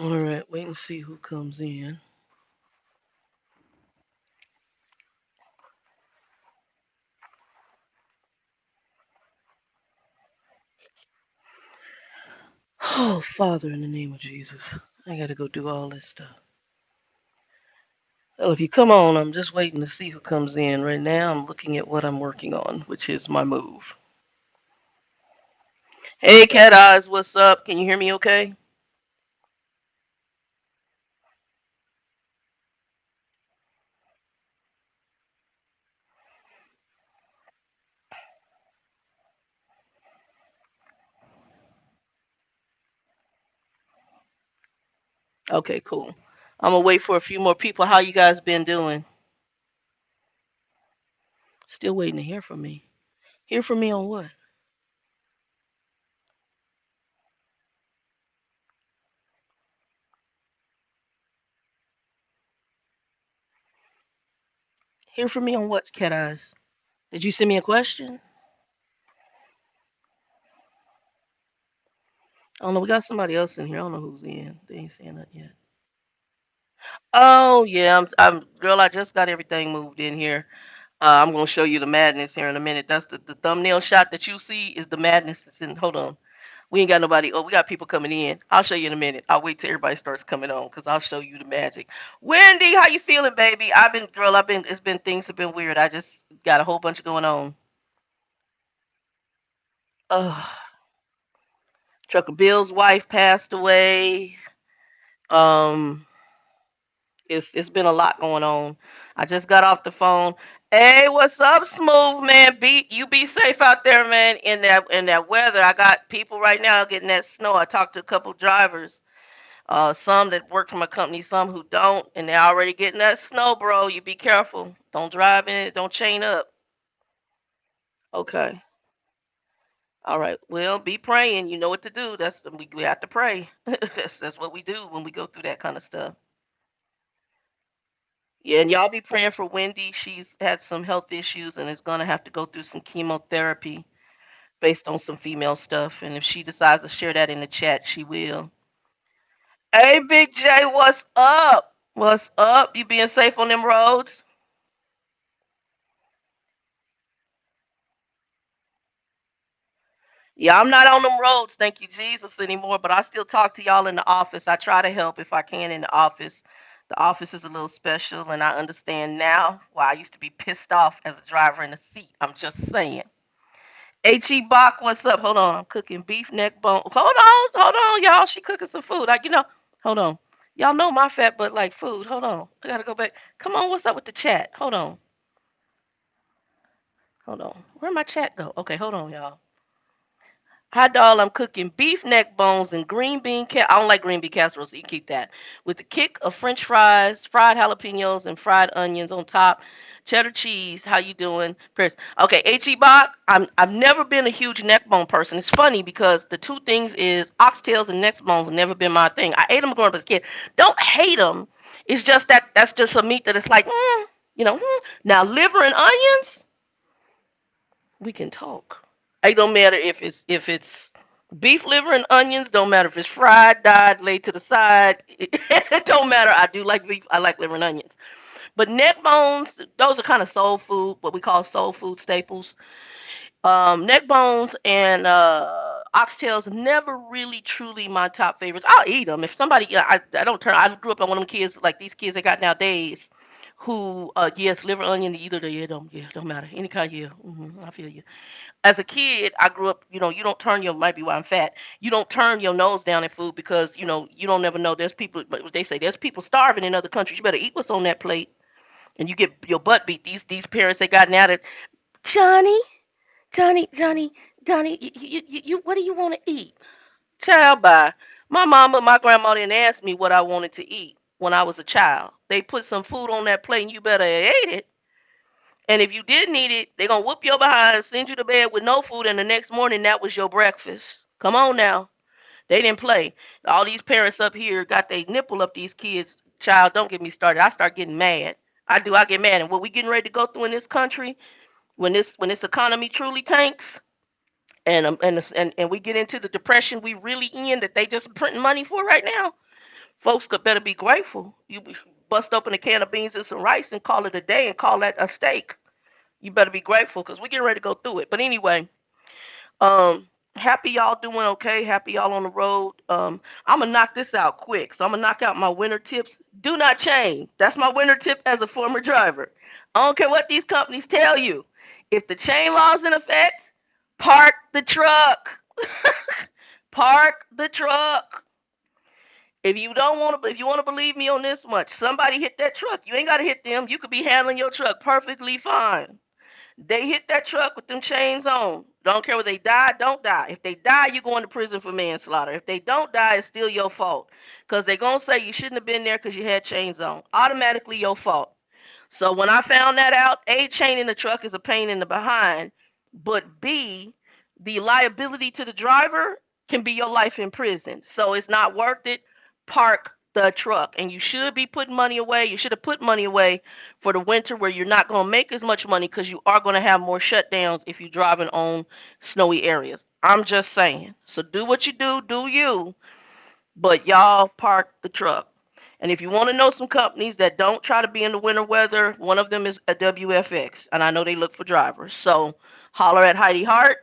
All right, wait and see who comes in. Oh, Father, in the name of Jesus, I gotta go do all this stuff. Well, if you come on, I'm just waiting to see who comes in. Right now, I'm looking at what I'm working on, which is my move. Hey, Cat Eyes, what's up? Can you hear me okay? Okay, cool. I'm gonna wait for a few more people. How you guys been doing? Still waiting to hear from me. Hear from me on what? Hear from me on what, Cat Eyes? Did you send me a question? I don't know. We got somebody else in here. I don't know who's in. They ain't saying that yet. Oh yeah, I'm girl. I just got everything moved in here. I'm gonna show you the madness here in a minute. That's the thumbnail shot that you see is the madness that's in. Hold on, we ain't got nobody. Oh, we got people coming in. I'll show you in a minute. I'll wait till everybody starts coming on because I'll show you the magic. Wendy, how you feeling, baby? I've been, girl. I've been. It's been things have been weird. I just got a whole bunch going on. Ugh. Trucker Bill's wife passed away. Um, it's been a lot going on. I just got off the phone. Hey, what's up, Smooth man? Be safe out there, man. In that weather, I got people right now getting that snow. I talked to a couple drivers, some that work for my company, some who don't, and they're already getting that snow, bro. You be careful. Don't drive in it. Don't chain up. Okay. All right. Well, be praying. You know what to do. We have to pray. That's what we do when we go through that kind of stuff. Yeah, and y'all be praying for Wendy. She's had some health issues and is gonna have to go through some chemotherapy based on some female stuff. And if she decides to share that in the chat, she will. Hey, Big J, what's up? What's up? You being safe on them roads? Yeah, I'm not on them roads, thank you, Jesus, anymore, but I still talk to y'all in the office. I try to help if I can in the office. The office is a little special, and I understand now why I used to be pissed off as a driver in the seat. I'm just saying. H.E. Bach, what's up? Hold on. I'm cooking beef neck bone. Hold on, y'all. She cooking some food. Hold on. Y'all know my fat butt like food. Hold on. I gotta go back. Come on, what's up with the chat? Hold on. Hold on. Where'd my chat go? Okay, hold on, y'all. Hot dog, I'm cooking beef neck bones and green bean I don't like green bean casserole, so you can keep that. With a kick of french fries, fried jalapenos, and fried onions on top. Cheddar cheese. How you doing? Chris. Okay, H.E. Bach, I've never been a huge neck bone person. It's funny because the two things is oxtails and neck bones have never been my thing. I ate them growing up as a kid. Don't hate them. It's just that's just a meat that it's like, Now liver and onions, we can talk. It don't matter if it's beef liver and onions. Don't matter if it's fried, dyed, laid to the side. It don't matter. I do like beef. I like liver and onions. But neck bones, those are kind of soul food, what we call soul food staples. Neck bones and oxtails never really truly my top favorites. I'll eat them if somebody. I don't turn. I grew up on one of them kids like these kids they got nowadays. Who yes, liver onion either they don't matter any kind yeah I feel you. As a kid, I grew up, you don't turn your, might be why I'm fat, you don't turn your nose down at food because, you don't never know. There's people, but they say there's people starving in other countries. You better eat what's on that plate and you get your butt beat. These parents, they got now that, Johnny, Johnny, Johnny, what do you want to eat? Child, bye. My mama, my grandma didn't ask me what I wanted to eat when I was a child. They put some food on that plate and you better ate it. And if you didn't eat it, they're gonna whoop your behind, send you to bed with no food, and the next morning that was your breakfast. Come on now. They didn't play. All these parents up here got their nipple up these kids. Child, don't get me started. I start getting mad. I get mad. And what we getting ready to go through in this country, when this economy truly tanks, and we get into the depression we really in that they just printing money for right now. Folks could better be grateful. You bust open a can of beans and some rice and call it a day and call that a steak. You better be grateful because we're getting ready to go through it. But anyway, um, happy y'all doing okay. Happy y'all on the road. I'm gonna knock this out quick. So I'm gonna knock out my winter tips. Do not chain. That's my winter tip as a former driver. I don't care what these companies tell you. If the chain law's in effect, park the truck. Park the truck. If you want to believe me on this much, somebody hit that truck. You ain't got to hit them. You could be handling your truck perfectly fine. They hit that truck with them chains on. Don't care whether they die, don't die. If they die, you going to prison for manslaughter. If they don't die, it's still your fault. Because they going to say you shouldn't have been there because you had chains on. Automatically your fault. So when I found that out, A, chain in the truck is a pain in the behind, but B, the liability to the driver can be your life in prison. So it's not worth it. Park the truck. And you should be putting money away. You should have put money away for the winter where you're not going to make as much money because you are going to have more shutdowns if you're driving on snowy areas. I'm just saying. So do what you do you, but y'all park the truck. And if you want to know some companies that don't try to be in the winter weather, one of them is a WFX, and I know they look for drivers. So holler at Heidi Hart.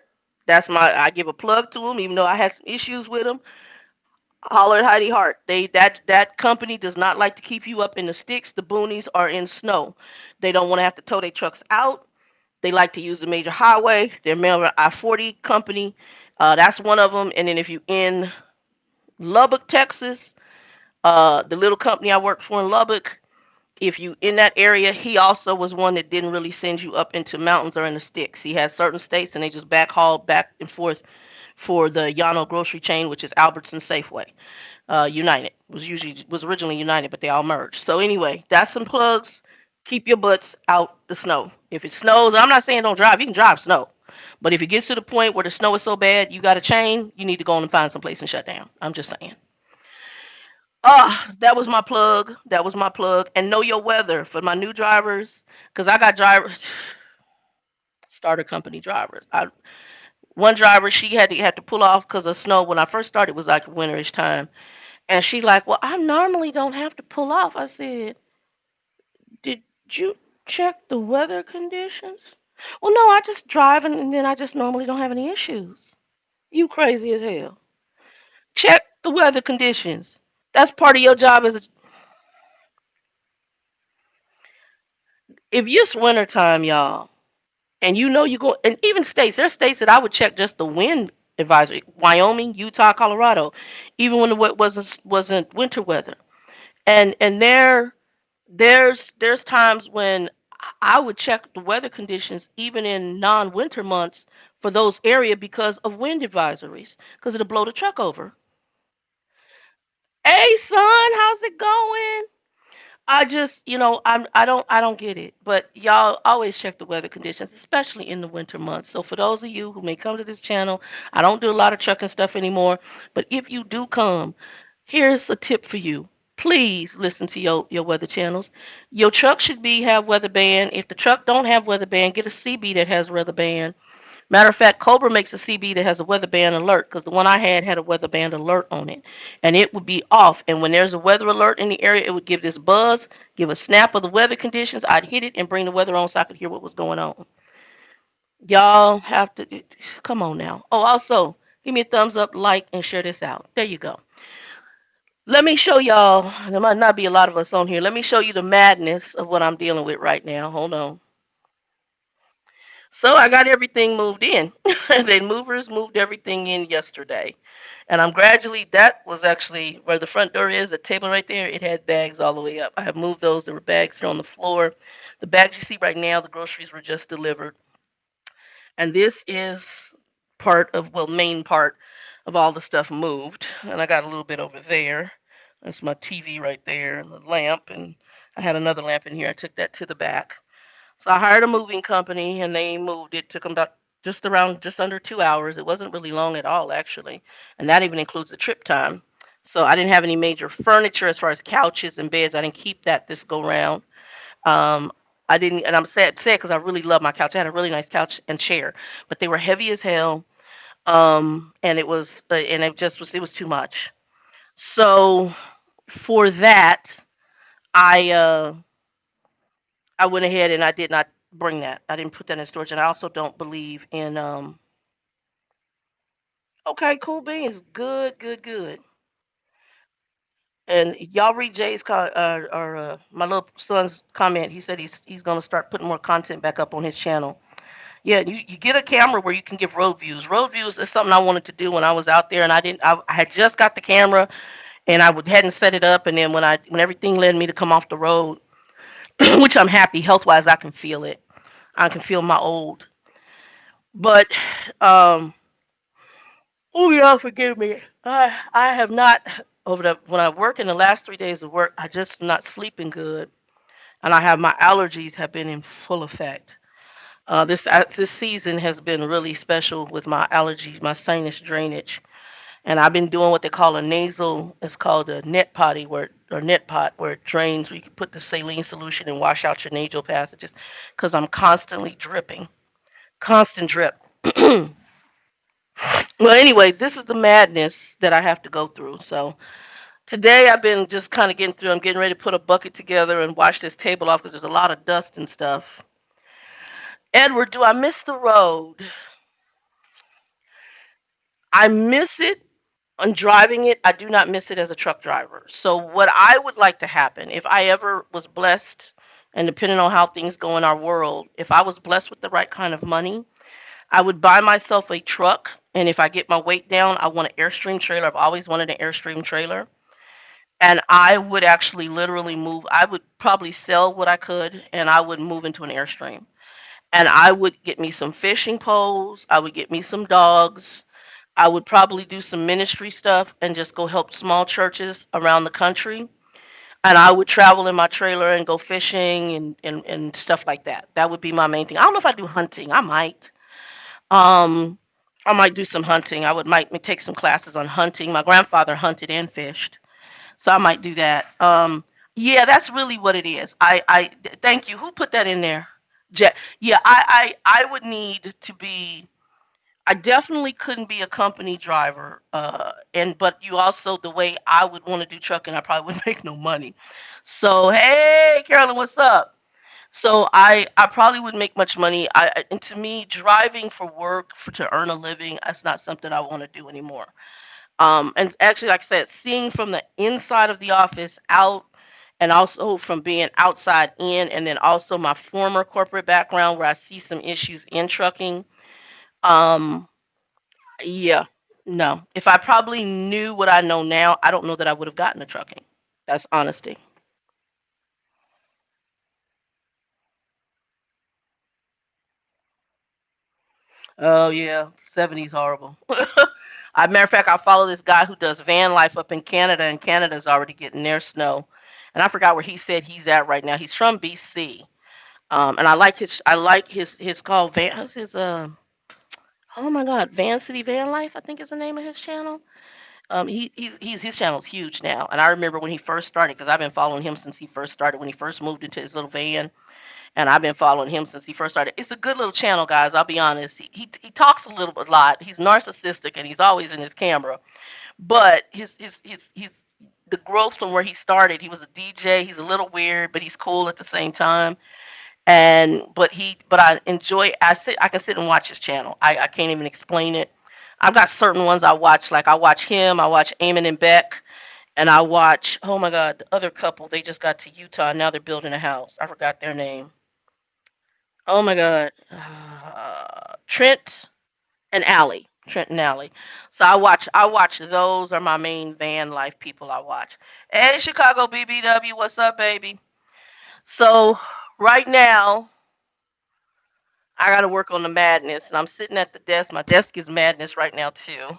I give a plug to them, even though I had some issues with them. Holler at Heidi Hart. That company does not like to keep you up in the sticks, the boonies, or in snow. They don't want to have to tow their trucks out. They like to use the major highway. They're a member of I-40 company. That's one of them. And then if you in Lubbock, Texas, the little company I worked for in Lubbock, if you in that area, he also was one that didn't really send you up into mountains or in the sticks. He has certain states and they just backhaul back and forth for the Yano grocery chain, which is Albertson Safeway. United was originally United, but they all merged. So anyway, that's some plugs. Keep your butts out the snow. If it snows, I'm not saying don't drive. You can drive snow, but if it gets to the point where the snow is so bad you got a chain, you need to go on and find some place and shut down. I'm just saying. That was my plug. That was my plug. And know your weather for my new drivers, because I got drivers, starter company drivers. One driver, she had to pull off because of snow. When I first started, it was like winterish time, and she like, well, I normally don't have to pull off. I said, did you check the weather conditions? Well, no, I just drive and then I just normally don't have any issues. You crazy as hell. Check the weather conditions. That's part of your job as a, if it's wintertime, y'all, and you know you go, and even there's states that I would check just the wind advisory. Wyoming, Utah, Colorado, even when the wasn't winter weather. And there's times when I would check the weather conditions even in non-winter months for those area because of wind advisories because it'll blow the truck over. Hey son, how's it going? I just, I don't get it. But y'all always check the weather conditions, especially in the winter months. So for those of you who may come to this channel, I don't do a lot of trucking stuff anymore, but if you do come, here's a tip for you. Please listen to your weather channels. Your truck should be have weather band. If the truck don't have weather band, get a CB that has weather band. Matter of fact, Cobra makes a CB that has a weather band alert because the one I had a weather band alert on it, and it would be off. And when there's a weather alert in the area, it would give this buzz, give a snap of the weather conditions. I'd hit it and bring the weather on so I could hear what was going on. Y'all have to come on now. Oh, also give me a thumbs up, like, and share this out. There you go. Let me show y'all. There might not be a lot of us on here. Let me show you the madness of what I'm dealing with right now. Hold on. So I got everything moved in. The movers moved everything in yesterday. And I'm gradually, that was actually where the front door is, the table right there, it had bags all the way up. I have moved those. There were bags here on the floor. The bags you see right now, the groceries were just delivered. And this is part of, well, main part of all the stuff moved. And I got a little bit over there. That's my TV right there and the lamp. And I had another lamp in here. I took that to the back. So I hired a moving company and they moved it. Took them about just under 2 hours. It wasn't really long at all, actually. And that even includes the trip time. So I didn't have any major furniture as far as couches and beds. I didn't keep that this go round. Um, I didn't, and I'm sad because I really love my couch. I had a really nice couch and chair, but they were heavy as hell. And it was too much. So for that, I uh, I went ahead and I did not bring that. I didn't put that in storage, and I also don't believe in. Okay, cool beans, good, good, good. And y'all read Jay's or my little son's comment. He said he's gonna start putting more content back up on his channel. Yeah, you get a camera where you can give road views. Road views is something I wanted to do when I was out there, and I had just got the camera, and hadn't set it up, and then when everything led me to come off the road, which I'm happy health wise, I can feel it. I can feel my old, but um, oh y'all forgive me. I have not over the when I work in the last 3 days of work, I just not sleeping good, and I have my allergies have been in full effect. This season has been really special with my allergies, my sinus drainage, and I've been doing what they call a nasal. It's called a net potty, or net pot, where it drains. Where you can put the saline solution and wash out your nasal passages, because I'm constantly dripping, constant drip. Well, anyway, this is the madness that I have to go through. So today I've been just kind of getting through. I'm getting ready to put a bucket together and wash this table off because there's a lot of dust and stuff. Edward, do I miss the road? I miss it on driving it. I do not miss it as a truck driver. So what I would like to happen, if I ever was blessed, and depending on how things go in our world, if I was blessed with the right kind of money, I would buy myself a truck. And if I get my weight down, I want an Airstream trailer. I've always wanted an Airstream trailer. And I would actually literally move. I would probably sell what I could, and I would move into an Airstream. And I would get me some fishing poles. I would get me some dogs. I would probably do some ministry stuff and just go help small churches around the country. And I would travel in my trailer and go fishing and stuff like that. That would be my main thing. I don't know if I do hunting. I might. Um, I might do some hunting. I would might take some classes on hunting. My grandfather hunted and fished, so I might do that. Yeah, that's really what it is. Thank you. Who put that in there? Yeah, I would need to be. I definitely couldn't be a company driver. And but you also the way I would want to do trucking, I probably wouldn't make no money. So hey, Carolyn, what's up? So I probably wouldn't make much money. And to me, driving for work to earn a living, that's not something I want to do anymore. And actually, like I said, seeing from the inside of the office out, and also from being outside in, and then also my former corporate background where I see some issues in trucking. Um, yeah, no. If I probably knew what I know now, I don't know that I would have gotten to trucking. That's honesty. Oh yeah, 70's horrible. I matter of fact, I follow this guy who does van life up in Canada, and Canada's already getting their snow. And I forgot where he said he's at right now. He's from BC. And I like his called Van. What's his Oh my God, Van City Van Life, I think is the name of his channel. He's his channel's huge now, and I remember when he first started because I've been following him since he first started when he first moved into his little van, and I've been following him since he first started. It's a good little channel, guys. I'll be honest. He talks a little bit, a lot. He's narcissistic and he's always in his camera, but his the growth from where he started. He was a DJ. He's a little weird, but he's cool at the same time. And but I enjoy. I can sit and watch his channel. I can't even explain it. I've got certain ones I watch. Like I watch him. I watch Eamon and Beck. And I watch, oh my God, the other couple, they just got to Utah. Now they're building a house. I forgot their name. Oh my God. Trent and Allie. Trent and Allie. So I watch those are my main van life people I watch. Hey Chicago BBW, what's up, baby? So right now I gotta work on the madness and I'm sitting at the desk. My desk is madness right now too.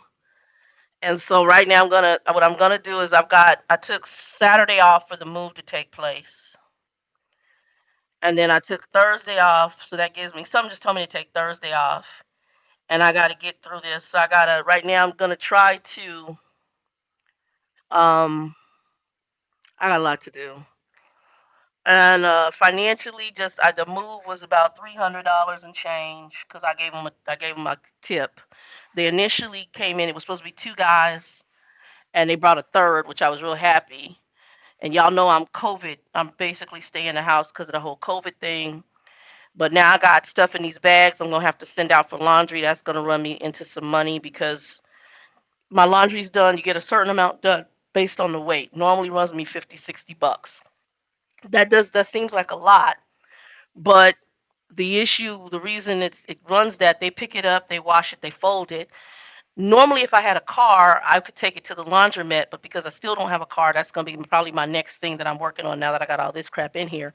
And so right now what I'm gonna do is I took Saturday off for the move to take place. And then I took Thursday off, so that gives me something just told me to take Thursday off. And I gotta get through this. So I gotta right now I'm gonna try to I got a lot to do. And financially just the move was about $300 and change because I gave them a tip. They initially came in, it was supposed to be two guys and they brought a third, which I was real happy. And y'all know I'm COVID. I'm basically staying in the house because of the whole COVID thing. But now I got stuff in these bags I'm gonna have to send out for laundry. That's gonna run me into some money because my laundry's done. You get a certain amount done based on the weight. Normally runs me 50, $60. That seems like a lot, but the issue, the reason it runs that, they pick it up, they wash it, they fold it. Normally, if I had a car, I could take it to the laundromat, but because I still don't have a car, that's gonna be probably my next thing that I'm working on now that I got all this crap in here.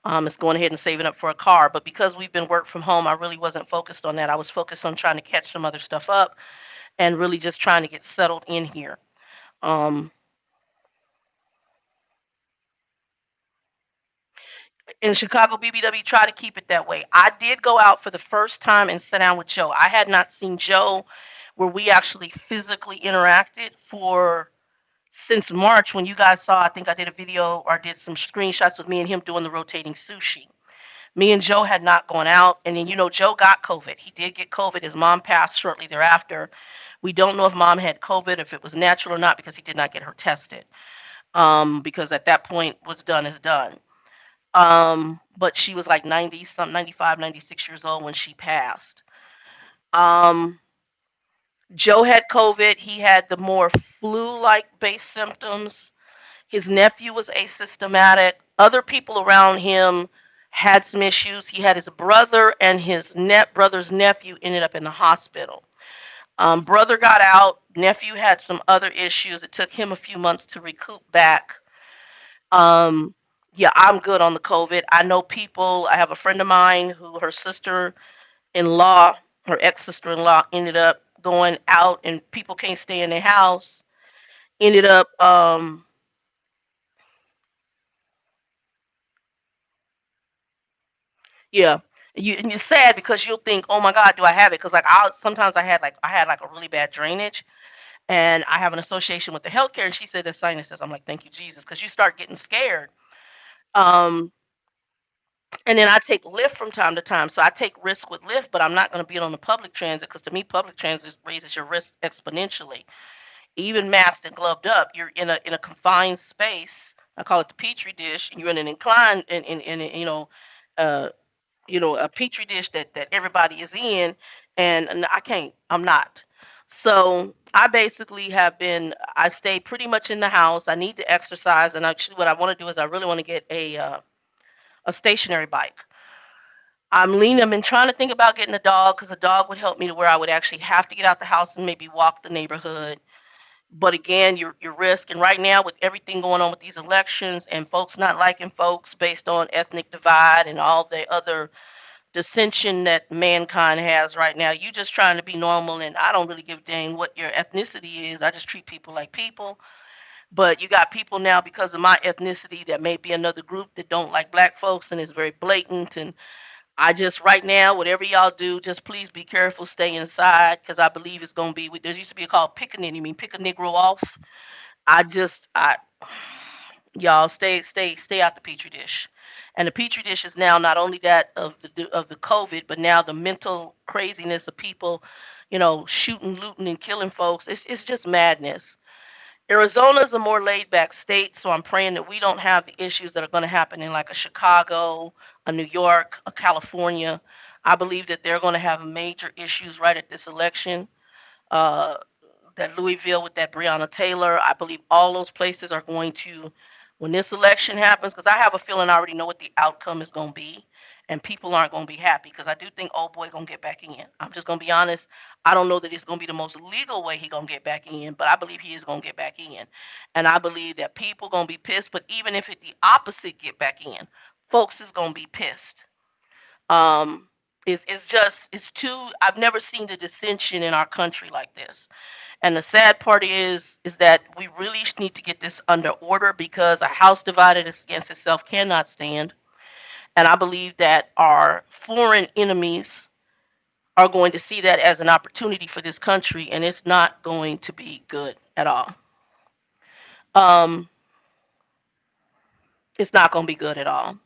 Is going ahead and saving up for a car. But because we've been work from home, I really wasn't focused on that. I was focused on trying to catch some other stuff up and really just trying to get settled in here. Um, in Chicago BBW, try to keep it that way. I did go out for the first time and sit down with Joe. I had not seen Joe where we actually physically interacted for since March when you guys saw. I think I did a video or I did some screenshots with me and him doing the rotating sushi. Me and Joe had not gone out, and then Joe got COVID. He did get COVID. His mom passed shortly thereafter. We don't know if mom had COVID, if it was natural or not, because he did not get her tested. Because at that point, what's done is done. But she was like 90 some 95, 96 years old when she passed. Um, Joe had COVID. He had the more flu-like based symptoms. His nephew was asymptomatic. Other people around him had some issues. He had his brother and his brother's nephew ended up in the hospital. Brother got out. Nephew had some other issues. It took him a few months to recoup back. Um, yeah, I'm good on the COVID. I know people. I have a friend of mine who her sister-in-law, her ex-sister-in-law, ended up going out, and people can't stay in their house. Ended up Yeah. And you're sad because you'll think, oh my God, do I have it? Because like sometimes I had like a really bad drainage, and I have an association with the healthcare, and she said the sinuses. I'm like, thank you Jesus, because you start getting scared. Um, and then I take Lyft from time to time, so I take risk with Lyft, but I'm not going to be on the public transit because to me, public transit raises your risk exponentially. Even masked and gloved up, you're in a confined space. I call it the petri dish, and you're in an inclined in uh a petri dish that everybody is in, and I can't. I'm not. So I basically have been. I stay pretty much in the house. I need to exercise, and actually, what I want to do is I really want to get a stationary bike. I've been trying to think about getting a dog because a dog would help me to where I would actually have to get out the house and maybe walk the neighborhood. But again, your risk, and right now with everything going on with these elections and folks not liking folks based on ethnic divide and all the other dissension that mankind has right now. You just trying to be normal, and I don't really give a dang what your ethnicity is. I just treat people like people. But you got people now because of my ethnicity that may be another group that don't like black folks, and it's very blatant. And I just right now, whatever y'all do, just please be careful, stay inside, because I believe it's gonna be. There used to be called pick a nigga. You mean pick a Negro off? I y'all stay out the petri dish. And the petri dish is now not only that of the COVID, but now the mental craziness of people, shooting, looting, and killing folks. It's just madness. Arizona is a more laid back state, so I'm praying that we don't have the issues that are going to happen in like a Chicago, a New York, a California. I believe that they're going to have major issues right at this election. Uh, that Louisville with that Breonna Taylor. I believe all those places are going to, when this election happens, because I have a feeling I already know what the outcome is going to be, and people aren't going to be happy because I do think old boy going to get back in. I'm just going to be honest. I don't know that it's going to be the most legal way he going to get back in, but I believe he is going to get back in, and I believe that people going to be pissed. But even if it the opposite get back in, folks is going to be pissed. Um, it's too. I've never seen the dissension in our country like this. And the sad part is that we really need to get this under order because a house divided against itself cannot stand. And I believe that our foreign enemies are going to see that as an opportunity for this country, and it's not going to be good at all. Um, it's not going to be good at all.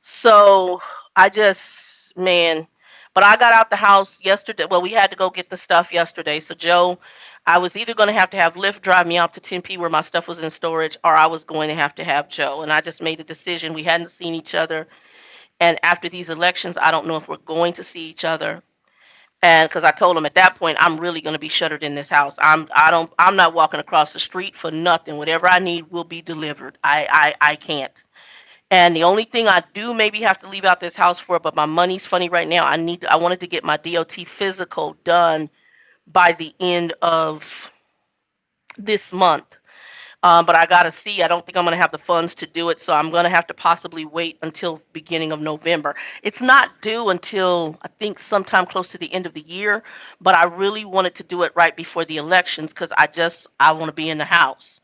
So I just, man, But I got out the house yesterday. Well, we had to go get the stuff yesterday. So Joe, I was either going to have Lyft drive me out to 10P where my stuff was in storage, or I was going to have Joe. And I just made a decision. We hadn't seen each other, and after these elections, I don't know if we're going to see each other. And because I told him at that point, I'm really going to be shuttered in this house. I'm not walking across the street for nothing. Whatever I need will be delivered. I can't. And the only thing I do maybe have to leave out this house for, but my money's funny right now. I wanted to get my DOT physical done by the end of this month. But I gotta see. I don't think I'm gonna have the funds to do it, so I'm gonna have to possibly wait until beginning of November. It's not due until I think sometime close to the end of the year, but I really wanted to do it right before the elections because I want to be in the house.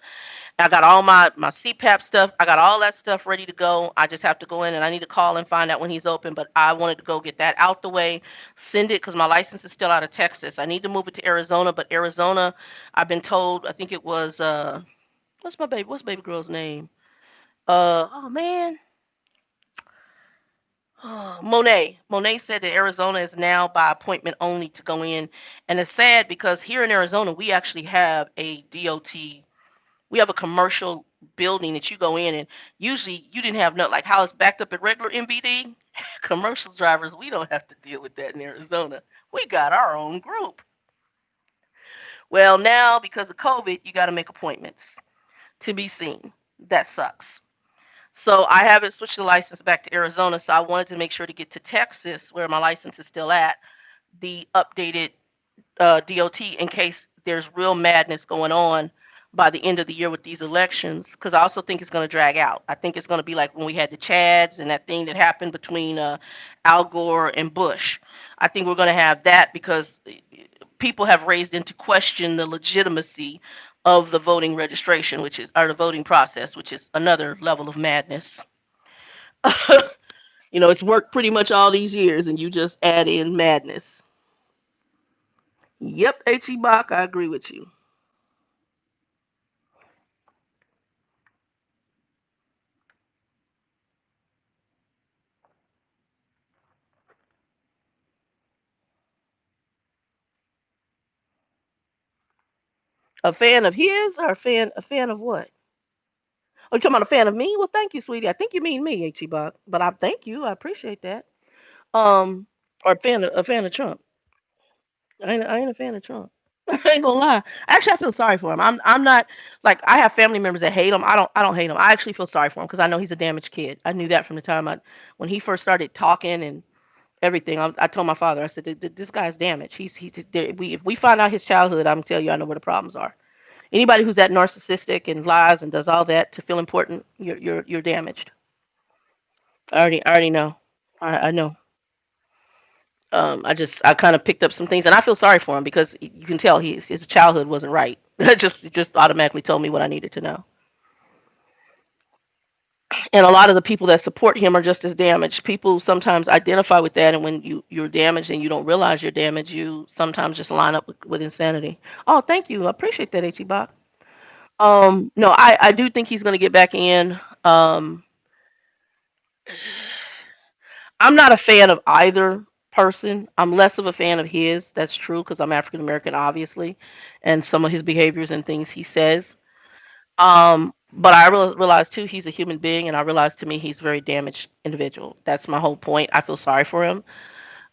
I got all my CPAP stuff. I got all that stuff ready to go. I just have to go in and I need to call and find out when he's open. But I wanted to go get that out the way, send it because my license is still out of Texas. I need to move it to Arizona, but Arizona, I've been told. I think it was what's baby girl's name? Oh man, Monet. Monet said that Arizona is now by appointment only to go in, and it's sad because here in Arizona we actually have a DOT. We have a commercial building that you go in, and usually you didn't have no like how it's backed up at regular MBD. Commercial drivers, we don't have to deal with that in Arizona. We got our own group. Well, now because of COVID, you got to make appointments to be seen. That sucks. So I haven't switched the license back to Arizona, so I wanted to make sure to get to Texas, where my license is still at, the updated DOT in case there's real madness going on by the end of the year with these elections. Because I also think it's going to drag out. I think it's going to be like when we had the Chads and that thing that happened between Al Gore and Bush. I think we're going to have that because people have raised into question the legitimacy of the voting registration, which is or the voting process, which is another level of madness. It's worked pretty much all these years, and you just add in madness. Yep, H. E. Bach, I agree with you. A fan of his or a fan of what? Oh, you talking about a fan of me? Well, thank you, sweetie. I think you mean me, H. E. Bach. But I thank you. I appreciate that. Um, or a fan of Trump. I ain't a fan of Trump. I ain't gonna lie. Actually, I feel sorry for him. I'm not like I have family members that hate him. I don't hate him. I actually feel sorry for him because I know he's a damaged kid. I knew that from the time when he first started talking and everything. I told my father. I said this guy's damaged. If we find out his childhood, I'm tell you I know where the problems are. Anybody who's that narcissistic and lies and does all that to feel important, you're damaged. I already know. I know. I kind of picked up some things, and I feel sorry for him because you can tell his childhood wasn't right. It just automatically told me what I needed to know. And a lot of the people that support him are just as damaged. People sometimes identify with that, and when you're damaged and you don't realize you're damaged, you sometimes just line up with insanity. Oh, thank you. I appreciate that, H. E. Bach. No, I do think he's going to get back in. I'm not a fan of either person. I'm less of a fan of his. That's true because I'm African American, obviously, and some of his behaviors and things he says. But I realize too he's a human being, and I realize to me he's a very damaged individual. That's my whole point. I feel sorry for him.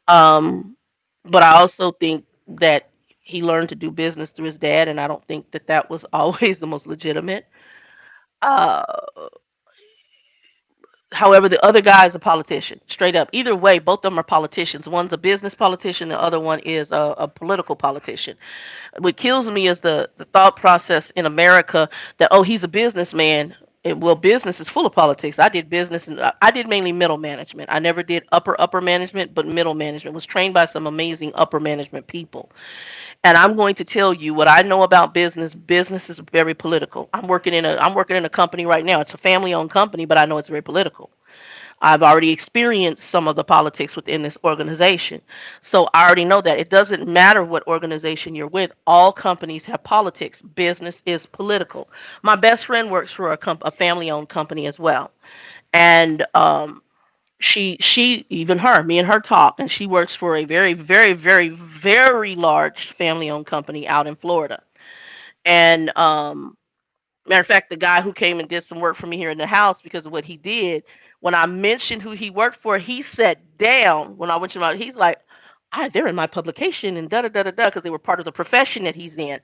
Um, but I also think that he learned to do business through his dad, and I don't think that that was always the most legitimate. Uh, However, the other guy is a politician, straight up. Either way, both of them are politicians. One's a business politician, the other one is a political politician. What kills me is the thought process in America that, oh, he's a businessman. Well, business is full of politics. I did business and I did mainly middle management. I never did upper management, but middle management. Was trained by some amazing upper management people. And I'm going to tell you what I know about business. Business is very political. I'm working in a company right now. It's a family owned company, but I know it's very political. I've already experienced some of the politics within this organization. So I already know that it doesn't matter what organization you're with. All companies have politics. Business is political. My best friend works for a family owned company as well. And She even her me and her talk, and she works for a very very very very large family owned company out in Florida. And matter of fact, the guy who came and did some work for me here in the house because of what he did, when I mentioned who he worked for, he sat down when I went to him. He's like, they're in my publication and da da da da da because they were part of the profession that he's in.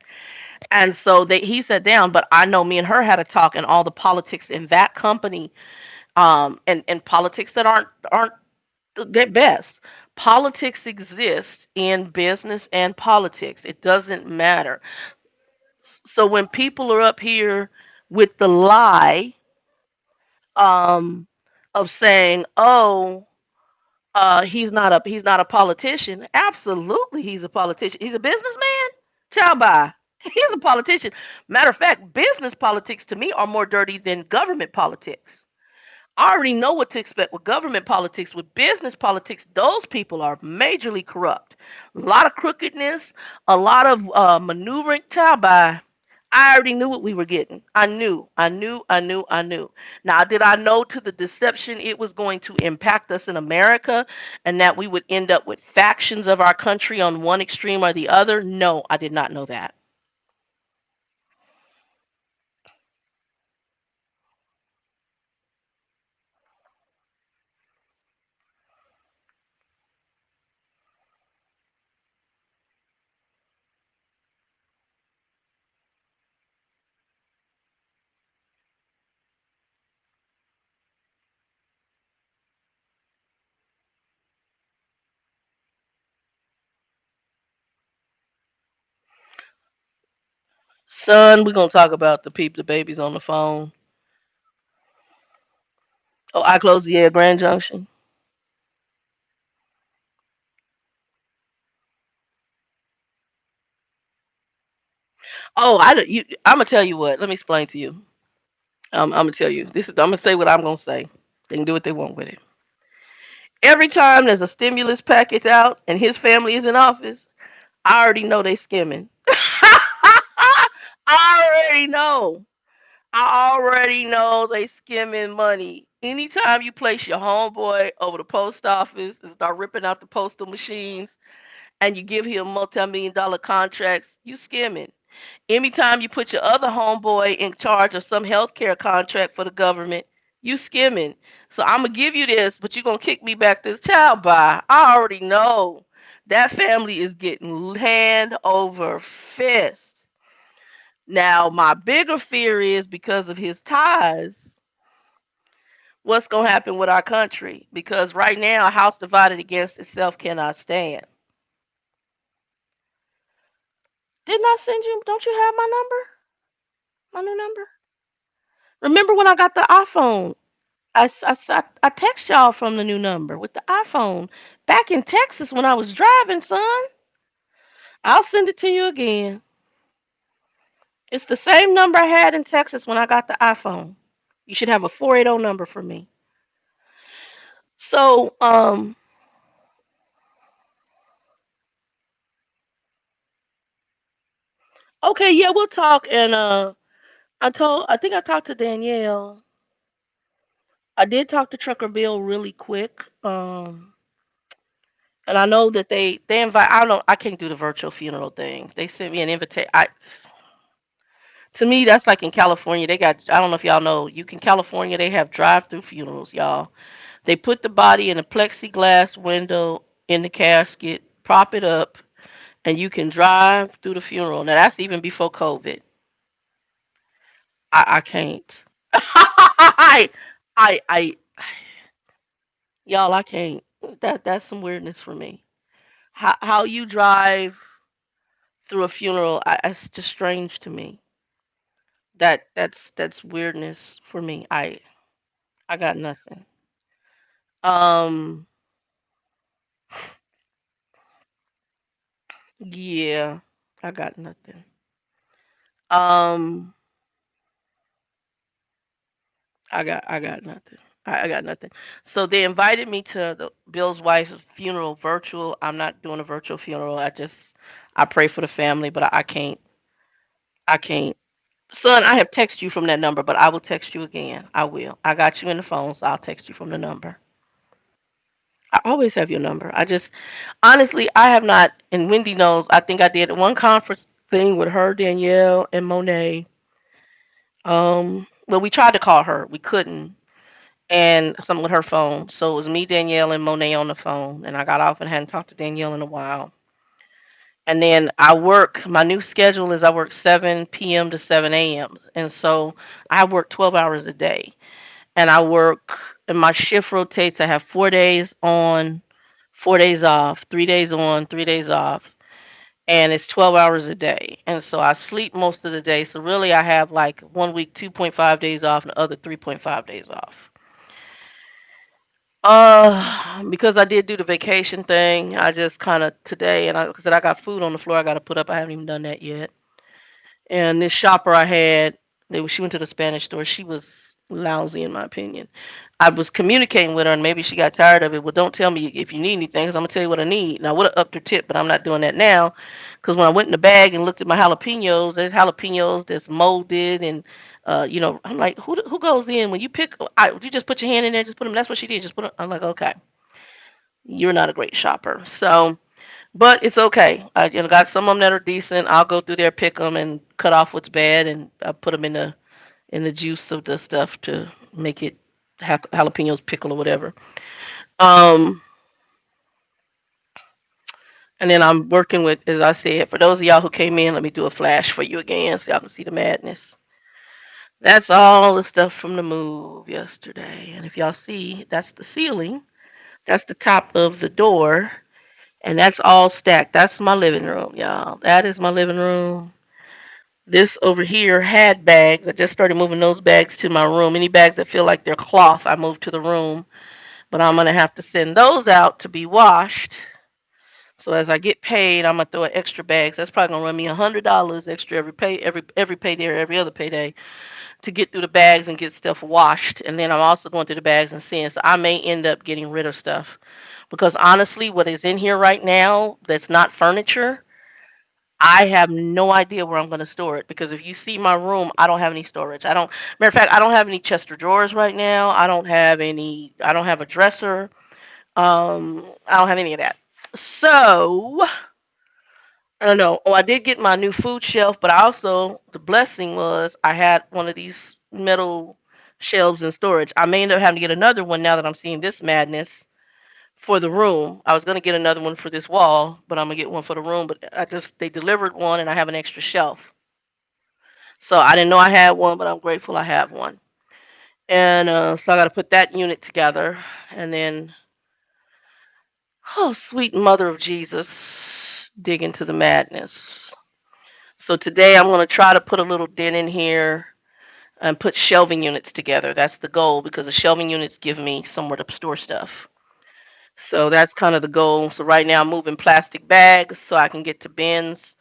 And so he sat down, but I know me and her had a talk, and all the politics in that company, and politics that aren't the best. Politics exists in business and politics. It doesn't matter. So when people are up here with the lie, um, of saying, "Oh, he's not a politician." Absolutely, he's a politician. He's a businessman. Ciao, bye. He's a politician. Matter of fact, business politics to me are more dirty than government politics. I already know what to expect with government politics. With business politics, those people are majorly corrupt. A lot of crookedness, a lot of maneuvering. Child, by I already knew what we were getting. I knew. Now, did I know to the deception it was going to impact us in America and that we would end up with factions of our country on one extreme or the other? No, I did not know that. Son, we're going to talk about the babies on the phone. Oh, I closed the air Grand Junction. Oh, I'm gonna tell you what. Let me explain to you. I'm gonna tell you. I'm gonna say what I'm gonna say. They can do what they want with it. Every time there's a stimulus package out and his family is in office, I already know they skimming. I already know. I already know they skimming money. Anytime you place your homeboy over the post office and start ripping out the postal machines, and you give him multi-million-dollar contracts, you skimming. Anytime you put your other homeboy in charge of some healthcare contract for the government, you skimming. So I'm gonna give you this, but you're gonna kick me back this child by. I already know that family is getting hand over fist. Now my bigger fear is because of his ties, what's gonna happen with our country? Because right now, a house divided against itself cannot stand. Didn't I send you? Don't you have my number? My new number? Remember when I got the iPhone? I text y'all from the new number with the iPhone back in Texas when I was driving, son. I'll send it to you again. It's the same number I had in Texas when I got the iPhone. You should have a 480 number for me. So, okay, yeah, we'll talk. And I think I talked to Danielle. I did talk to Trucker Bill really quick. And I know that they invite. I can't do the virtual funeral thing. They sent me an invitation. To me, that's like in California. They got, I don't know if y'all know, you can California, they have drive-through funerals, y'all. They put the body in a plexiglass window in the casket, prop it up, and you can drive through the funeral. Now that's even before COVID. I can't. I y'all, I can't. That's some weirdness for me. How you drive through a funeral, it's just strange to me. That's weirdness for me. I got nothing. Um, yeah, I got nothing. Um, I got nothing. I got nothing. So they invited me to the Bill's wife's funeral virtual. I'm not doing a virtual funeral. I pray for the family, but I can't. I can't. Son, I have texted you from that number, but I will text you again. I will. I got you in the phone, so I'll text you from the number. I always have your number. I just honestly, I have not, and Wendy knows. I think I did one conference thing with her, Danielle, and Monet. Well, we tried to call her, we couldn't, and something with her phone. So it was me, Danielle, and Monet on the phone, and I got off and hadn't talked to Danielle in a while. And then I work. My new schedule is I work 7 p.m. to 7 a.m. And so I work 12 hours a day. And I work, and my shift rotates. I have 4 days on, 4 days off, 3 days on, 3 days off, and it's 12 hours a day. And so I sleep most of the day. So really, I have like one week 2.5 days off, and the other 3.5 days off. Because I did do the vacation thing, I just kind of today, and I said I got food on the floor I got to put up. I haven't even done that yet. And this shopper I had, she went to the Spanish store. She was lousy in my opinion. I was communicating with her, and maybe she got tired of it. Well, don't tell me if you need anything, because I'm gonna tell you what I need. Now, I would have upped her tip, but I'm not doing that now, because when I went in the bag and looked at my jalapenos, there's jalapenos that's molded, and I'm like, who goes in when you pick? You just put your hand in there, just put them. That's what she did. Just put them. I'm like, okay, you're not a great shopper. So, but it's okay. I got some of them that are decent. I'll go through there, pick them, and cut off what's bad, and I put them in the juice of the stuff to make it jalapenos pickle or whatever. Um, and then I'm working with, as I said, for those of y'all who came in, let me do a flash for you again so y'all can see the madness. That's all the stuff from the move yesterday. And if y'all see, that's the ceiling. That's the top of the door. And that's all stacked. That's my living room, y'all. That is my living room. This over here had bags. I just started moving those bags to my room. Any bags that feel like they're cloth, I moved to the room. But I'm gonna have to send those out to be washed. So as I get paid, I'm gonna throw in extra bags. That's probably gonna run me $100 extra every payday or every other payday to get through the bags and get stuff washed. And then I'm also going through the bags and seeing. So I may end up getting rid of stuff because honestly, what is in here right now that's not furniture, I have no idea where I'm going to store it because if you see my room, I don't have any storage. I don't. Matter of fact, I don't have any chest of drawers right now. I don't have any. I don't have a dresser. I don't have any of that. So I don't know. Oh, I did get my new food shelf, but I also the blessing was I had one of these metal shelves in storage. I may end up having to get another one now that I'm seeing this madness for the room. I was gonna get another one for this wall, but I'm gonna get one for the room. But they delivered one and I have an extra shelf. So I didn't know I had one, but I'm grateful I have one. And so I got to put that unit together, and then oh sweet mother of Jesus, dig into the madness. So today I'm gonna try to put a little dent in here and put shelving units together. That's the goal because the shelving units give me somewhere to store stuff. So that's kind of the goal. So right now I'm moving plastic bags so I can get to bins.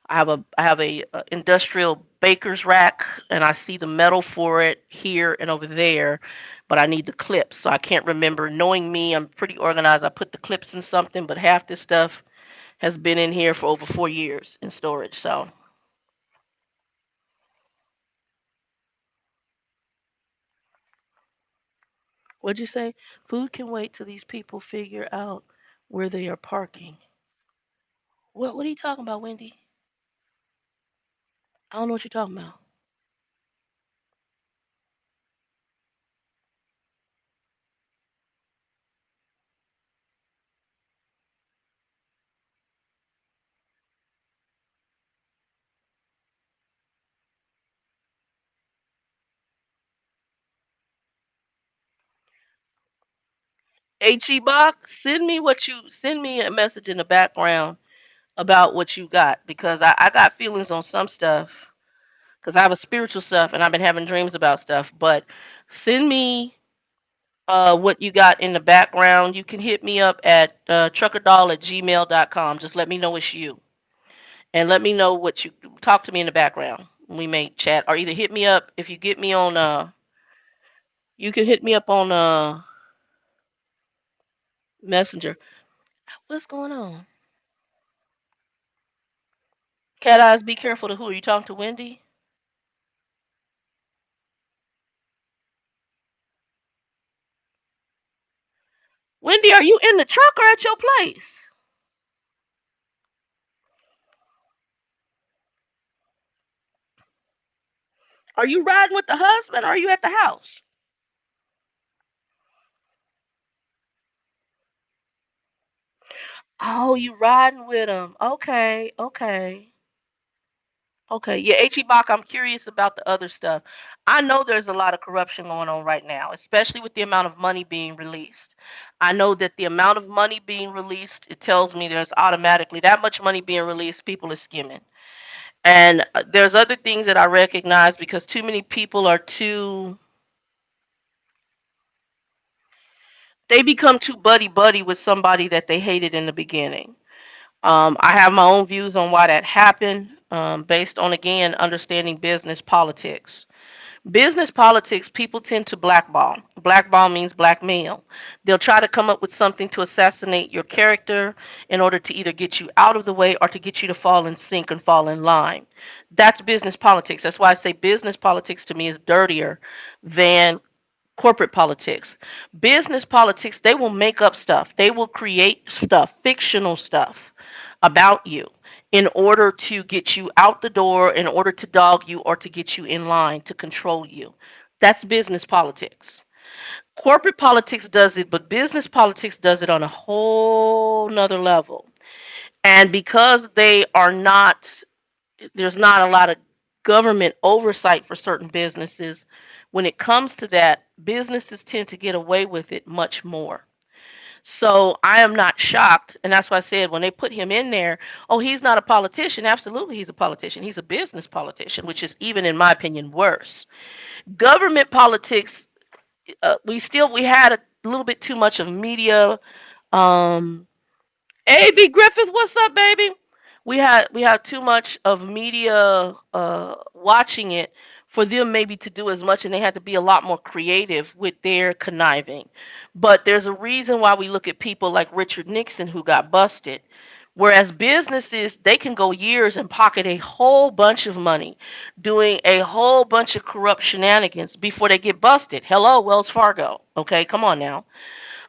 I have a industrial baker's rack and I see the metal for it here and over there, but I need the clips. So I can't remember. Knowing me, I'm pretty organized. I put the clips in something, but half this stuff has been in here for over 4 years in storage. So what'd you say? Food can wait till these people figure out where they are parking. What are you talking about, Wendy? I don't know what you're talking about. HE box, send me a message in the background about what you got because I got feelings on some stuff because I have a spiritual stuff and I've been having dreams about stuff. But send me what you got in the background. You can hit me up at truckerdoll@gmail.com. Just let me know it's you and let me know what you talk to me in the background. We may chat or either hit me up if you get me on you can hit me up on Messenger. What's going on? Cat eyes, be careful to who are you talking to, Wendy? Wendy, are you in the truck or at your place? Are you riding with the husband or are you at the house? Oh, you riding with him. Okay, okay. Okay, yeah, H.E. Bach, I'm curious about the other stuff. I know there's a lot of corruption going on right now, especially with the amount of money being released. I know that the amount of money being released, it tells me there's automatically that much money being released, people are skimming. And there's other things that I recognize because too many people are too, they become too buddy buddy with somebody that they hated in the beginning. I have my own views on why that happened, based on, again, understanding business politics. Business politics, people tend to blackball. Blackball means blackmail. They'll try to come up with something to assassinate your character in order to either get you out of the way or to get you to fall in sync and fall in line. That's business politics. That's why I say business politics to me is dirtier than corporate politics. Business politics, they will make up stuff. They will create stuff, fictional stuff about you in order to get you out the door, in order to dog you or to get you in line, to control you. That's business politics. Corporate politics does it, but business politics does it on a whole nother level. And because they are not, there's not a lot of government oversight for certain businesses. When it comes to that, businesses tend to get away with it much more. So I am not shocked, and that's why I said when they put him in there, oh, he's not a politician. Absolutely, he's a politician. He's a business politician, which is, even in my opinion, worse. Government politics, we had a little bit too much of media. Um, A.B. Griffith, what's up, baby? We had too much of media watching it for them maybe to do as much, and they had to be a lot more creative with their conniving. But there's a reason why we look at people like Richard Nixon who got busted. Whereas businesses, they can go years and pocket a whole bunch of money doing a whole bunch of corrupt shenanigans before they get busted. Hello, Wells Fargo. Okay, come on now.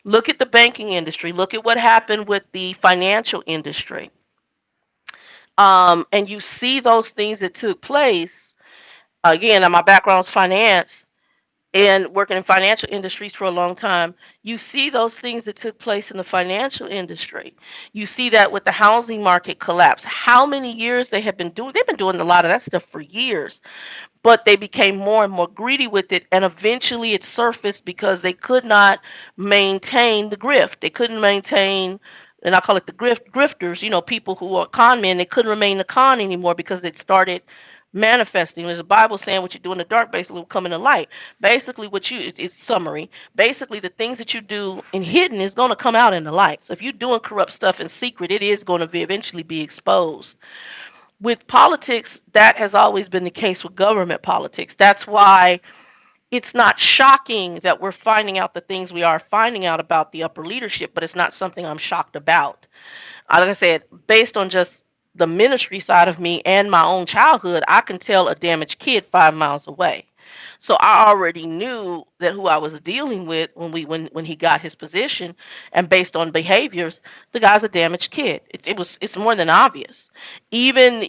Look at the banking industry. Look at what happened with the financial industry. And you see those things that took place. Again, my background is finance and working in financial industries for a long time. You see those things that took place in the financial industry. You see that with the housing market collapse. How many years they have been doing? They've been doing a lot of that stuff for years, but they became more and more greedy with it, and eventually it surfaced because they could not maintain the grift. They couldn't maintain, and I call it the grifters, people who are con men. They couldn't remain the con anymore because it started manifesting. There's a Bible saying what you do in the dark basically will come in the light. Basically, it's summary. Basically, the things that you do in hidden is going to come out in the light. So if you're doing corrupt stuff in secret, it is going to eventually be exposed. With politics, that has always been the case with government politics. That's why it's not shocking that we're finding out the things we are finding out about the upper leadership, but it's not something I'm shocked about. Like I said, based on just the ministry side of me and my own childhood, I can tell a damaged kid 5 miles away. So I already knew that who I was dealing with when he got his position, and based on behaviors, the guy's a damaged kid. It's more than obvious. Even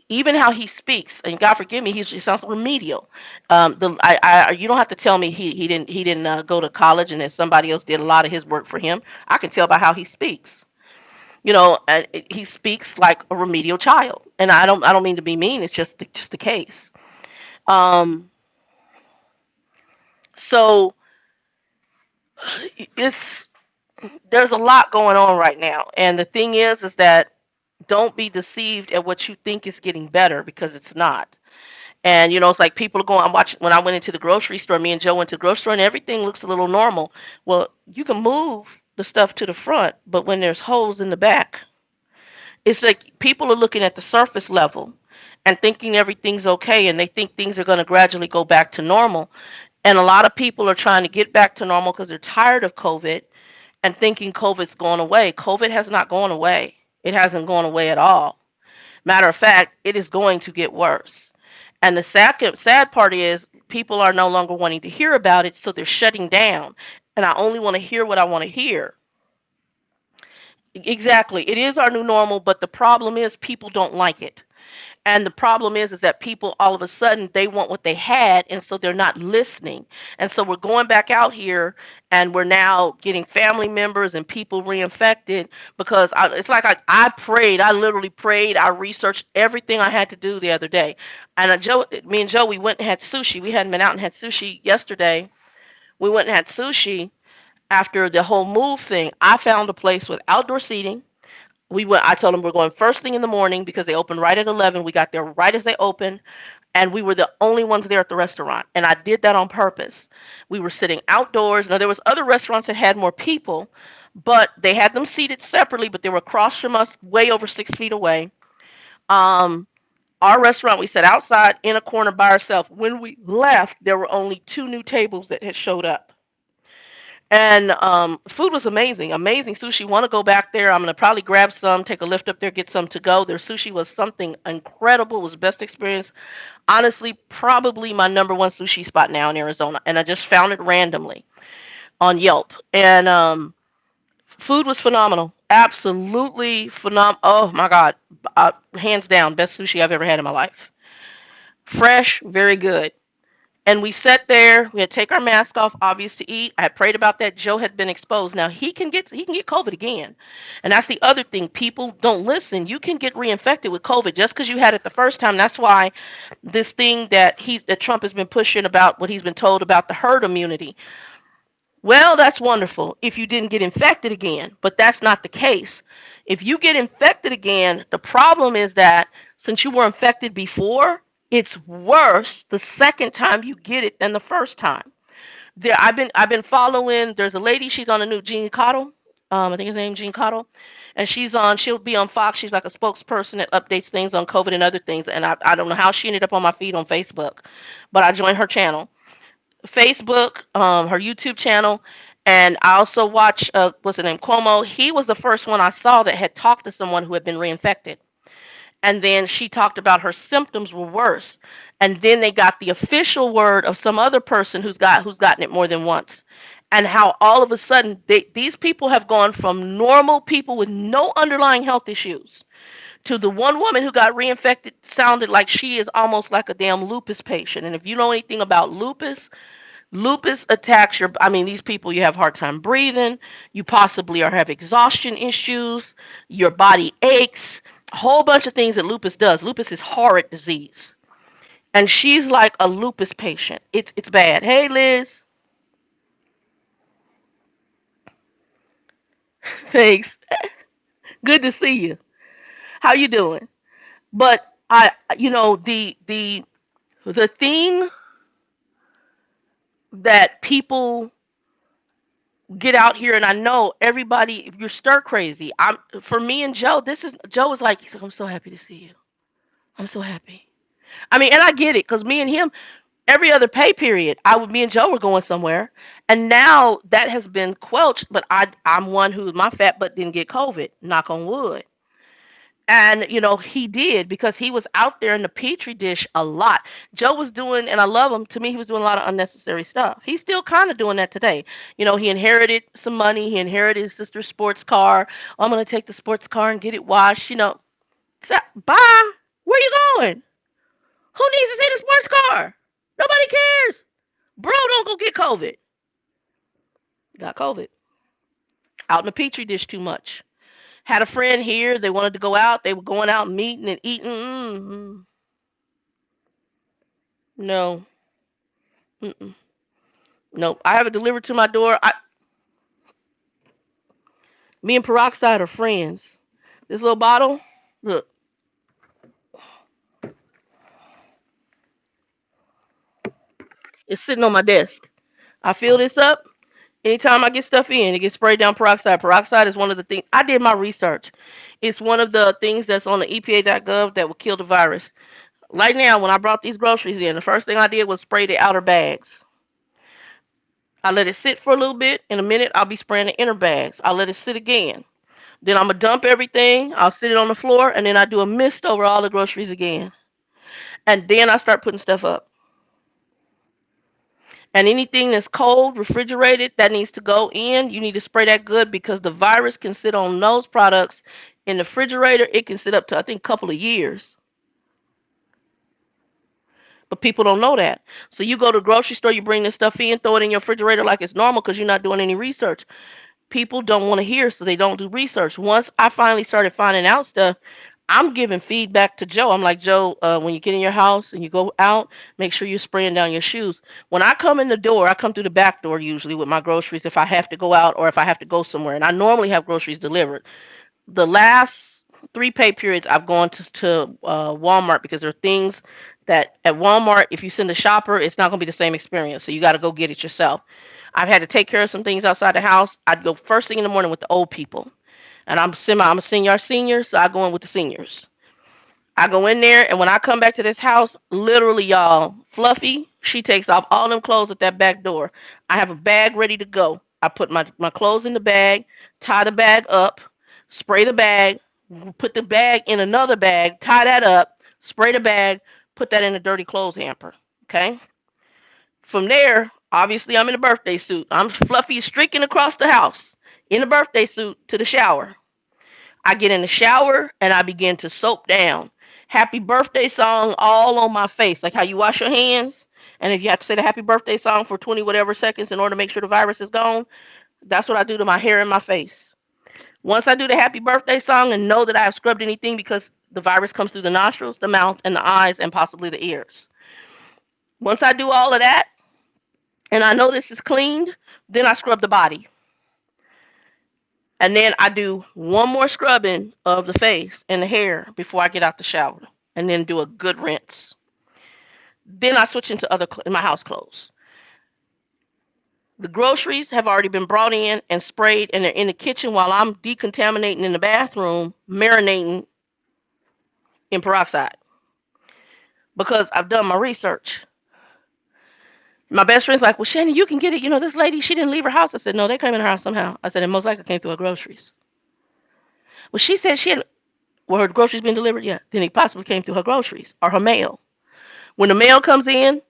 even how he speaks, and God forgive me, he sounds remedial. You don't have to tell me he didn't go to college and that somebody else did a lot of his work for him. I can tell by how he speaks. He speaks like a remedial child, and I don't mean to be mean. It's just the case. Um, so it's there's a lot going on right now, and the thing is that don't be deceived at what you think is getting better, because it's not. And it's like people are going. I'm watching when I went into the grocery store. Me and Joe went to the grocery store, and everything looks a little normal. Well, you can move the stuff to the front, but when there's holes in the back, it's like people are looking at the surface level and thinking everything's okay, and they think things are going to gradually go back to normal. And a lot of people are trying to get back to normal because they're tired of COVID and thinking COVID's gone away. COVID has not gone away. It hasn't gone away at all. Matter of fact, it is going to get worse. And the sad part is people are no longer wanting to hear about it, so they're shutting down. and I only want to hear what I want to hear. Exactly. It is our new normal, but the problem is people don't like it. And the problem is that people all of a sudden they want what they had, and so they're not listening. And so we're going back out here, and we're now getting family members and people reinfected because it's like I prayed. I literally prayed. I researched everything I had to do the other day. And me and Joe, we went and had sushi. We hadn't been out and had sushi yesterday. We went and had sushi after the whole move thing. I found a place with outdoor seating. I told them we're going first thing in the morning because they open right at 11. We got there right as they opened, and we were the only ones there at the restaurant. And I did that on purpose. We were sitting outdoors. Now there was other restaurants that had more people, but they had them seated separately, but they were across from us, way over 6 feet away. Um, our restaurant, we sat outside in a corner by ourselves. When we left, there were only two new tables that had showed up. And food was amazing, amazing sushi. Want to go back there? I'm gonna probably grab some, take a lift up there, get some to go. Their sushi was something incredible. It was the best experience. Honestly, probably my number one sushi spot now in Arizona, and I just found it randomly on Yelp. And food was phenomenal, absolutely phenomenal. Oh my God, hands down, best sushi I've ever had in my life. Fresh, very good. And we sat there. We had to take our mask off, obvious to eat. I had prayed about that. Joe had been exposed. Now he can get COVID again, and that's the other thing. People don't listen. You can get reinfected with COVID just because you had it the first time. That's why this thing that Trump has been pushing about what he's been told about the herd immunity. Well, that's wonderful if you didn't get infected again, but that's not the case. If you get infected again, the problem is that since you were infected before, it's worse the second time you get it than the first time. I've been following. There's a lady. She's on the new Jean Cottle. I think his name Jean Cottle, and she'll be on Fox. She's like a spokesperson that updates things on COVID and other things. And I don't know how she ended up on my feed on Facebook, but I joined her channel. Facebook, her YouTube channel, and I also watch what's his name, Cuomo. He was the first one I saw that had talked to someone who had been reinfected, and then she talked about her symptoms were worse, and then they got the official word of some other person who's gotten it more than once, and how all of a sudden these people have gone from normal people with no underlying health issues to the one woman who got reinfected sounded like she is almost like a damn lupus patient. And if you know anything about lupus attacks your, I mean, these people, you have a hard time breathing, you possibly are have exhaustion issues, your body aches, a whole bunch of things that lupus does. Lupus is horrid disease. And she's like a lupus patient. It's bad. Hey Liz, thanks. Good to see you. How you doing? But the thing that people get out here, and I know everybody, you're stir crazy. I'm For me and Joe, Joe was like, he's like, I'm so happy to see you. I'm so happy. I mean, and I get it, because me and him, every other pay period, me and Joe were going somewhere, and now that has been quelched. But I'm one who, my fat butt didn't get COVID. Knock on wood. And he did, because he was out there in the petri dish a lot. Joe was doing, and I love him. To me, he was doing a lot of unnecessary stuff. He's still kind of doing that today. He inherited some money. He inherited his sister's sports car. Oh, I'm gonna take the sports car and get it washed. Bye. Where you going? Who needs to see the sports car? Nobody cares. Bro, don't go get COVID. Got COVID. Out in the petri dish too much. Had a friend here. They wanted to go out. They were going out and meeting and eating. No. Mm-mm. Nope. I have it delivered to my door. Me and Peroxide are friends. This little bottle, look, it's sitting on my desk. I fill this up. Anytime I get stuff in, it gets sprayed down peroxide. Peroxide is one of the things. I did my research. It's one of the things that's on the EPA.gov that will kill the virus. Right now, when I brought these groceries in, the first thing I did was spray the outer bags. I let it sit for a little bit. In a minute, I'll be spraying the inner bags. I'll let it sit again. Then I'm gonna dump everything. I'll sit it on the floor, and then I do a mist over all the groceries again. And then I start putting stuff up. And anything that's cold, refrigerated, that needs to go in. You need to spray that good because the virus can sit on those products in the refrigerator. It can sit up to, I think, a couple of years. But people don't know that. So you go to the grocery store, you bring this stuff in, throw it in your refrigerator like it's normal because you're not doing any research. People don't want to hear, so they don't do research. Once I finally started finding out stuff, I'm giving feedback to Joe. I'm like, Joe, when you get in your house and you go out, make sure you're spraying down your shoes. When I come in the door, I come through the back door usually with my groceries if I have to go out or if I have to go somewhere. And I normally have groceries delivered. The last three pay periods, I've gone to Walmart because there are things that at Walmart, if you send a shopper, it's not going to be the same experience. So you got to go get it yourself. I've had to take care of some things outside the house. I'd go first thing in the morning with the old people. And I'm a senior, so I go in with the seniors. I go in there, and when I come back to this house, literally, y'all, Fluffy, she takes off all them clothes at that back door. I have a bag ready to go. I put my clothes in the bag, tie the bag up, spray the bag, put the bag in another bag, tie that up, spray the bag, put that in a dirty clothes hamper. Okay? From there, obviously, I'm in a birthday suit. I'm Fluffy streaking across the house in a birthday suit to the shower. I get in the shower and I begin to soap down. Happy birthday song all on my face, like how you wash your hands. And if you have to say the happy birthday song for 20 whatever seconds in order to make sure the virus is gone, that's what I do to my hair and my face. Once I do the happy birthday song and know that I have scrubbed anything because the virus comes through the nostrils, the mouth, and the eyes, and possibly the ears. Once I do all of that and I know this is cleaned, then I scrub the body. And then I do one more scrubbing of the face and the hair before I get out the shower. And then do a good rinse. Then I switch into my house clothes. The groceries have already been brought in and sprayed, and they're in the kitchen while I'm decontaminating in the bathroom, marinating in peroxide because I've done my research. My best friend's like, well, Shannon, you can get it. You know, this lady, she didn't leave her house. I said, no, they came in her house somehow. I said, it most likely came through her groceries. Well, she said she had, well, her groceries been delivered? Yeah. Then it possibly came through her groceries or her mail. When the mail comes in,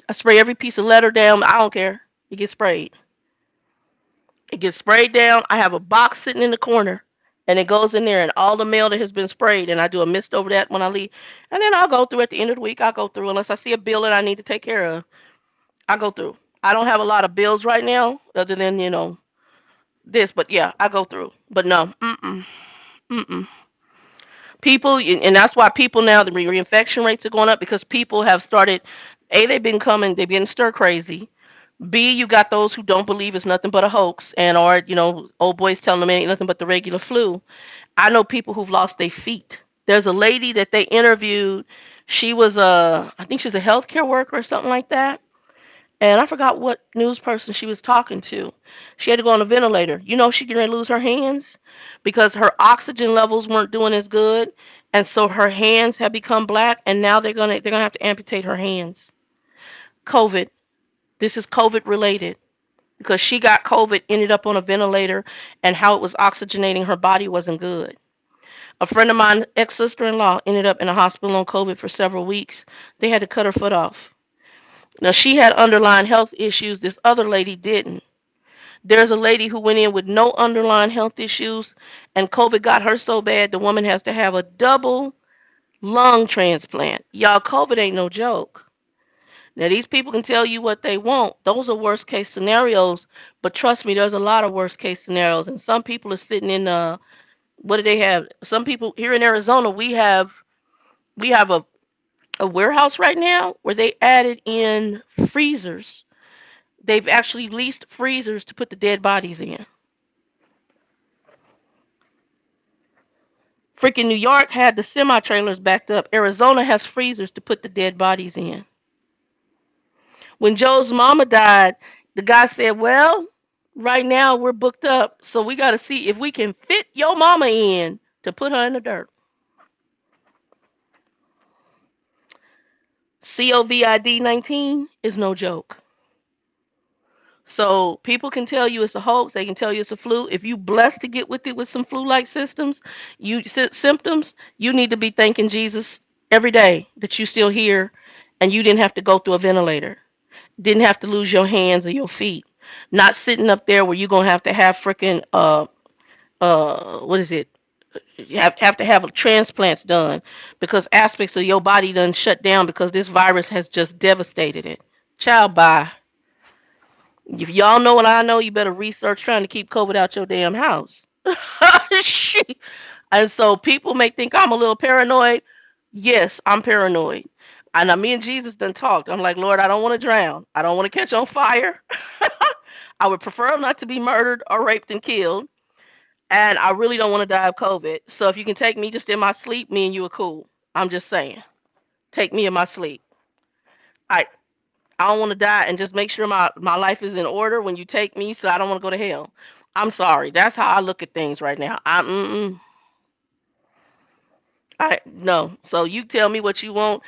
I spray every piece of letter down. I don't care. It gets sprayed. It gets sprayed down. I have a box sitting in the corner, and it goes in there, and all the mail that has been sprayed, and I do a mist over that when I leave. And then I'll go through at the end of the week. I'll go through unless I see a bill that I need to take care of. I go through. I don't have a lot of bills right now, other than this, but yeah, I go through. But no, mm. People, and that's why people now the reinfection rates are going up because people have started. A, they've been stir crazy. B, you got those who don't believe it's nothing but a hoax, and or old boys telling them it ain't nothing but the regular flu. I know people who've lost their feet. There's a lady that they interviewed. She was I think she was a healthcare worker or something like that. And I forgot what news person she was talking to. She had to go on a ventilator. You know she going to lose her hands because her oxygen levels weren't doing as good, and so her hands have become black, and now they're gonna have to amputate her hands. COVID. This is COVID related because she got COVID, ended up on a ventilator, and how it was oxygenating her body wasn't good. A friend of mine, ex sister in law, ended up in a hospital on COVID for several weeks. They had to cut her foot off. Now she had underlying health issues. This other lady didn't. There's a lady who went in with no underlying health issues, and COVID got her so bad the woman has to have a double lung transplant. Y'all, COVID ain't no joke. Now these people can tell you what they want. Those are worst case scenarios, but trust me, there's a lot of worst case scenarios, and some people are sitting in what do they have? Some people here in Arizona, we have a warehouse right now where they added in freezers. They've actually leased freezers to put the dead bodies in. Freaking New York had the semi trailers backed up. Arizona has freezers to put the dead bodies in. When Joe's mama died, the guy said, well, right now we're booked up, so we got to see if we can fit your mama in to put her in the dirt. COVID 19 is no joke. So people can tell you it's a hoax. They can tell you it's a flu. If you blessed to get with it with some flu-like symptoms, you need to be thanking Jesus every day that you still here and you didn't have to go through a ventilator. Didn't have to lose your hands or your feet. Not sitting up there where you're gonna have freaking what is it? You have to have transplants done because aspects of your body done shut down because this virus has just devastated it. Child, bye. If y'all know what I know, you better research trying to keep COVID out your damn house. Shit. And so people may think I'm a little paranoid. Yes, I'm paranoid. And me and Jesus done talked. I'm like, Lord, I don't want to drown. I don't want to catch on fire. I would prefer not to be murdered or raped and killed. And I really don't want to die of COVID. So if you can take me just in my sleep, me and you are cool. I'm just saying. Take me in my sleep. I I don't want to die and just make sure my life is in order when you take me so I don't want to go to hell. I'm sorry. That's how I look at things right now. I no. So you tell me what you want.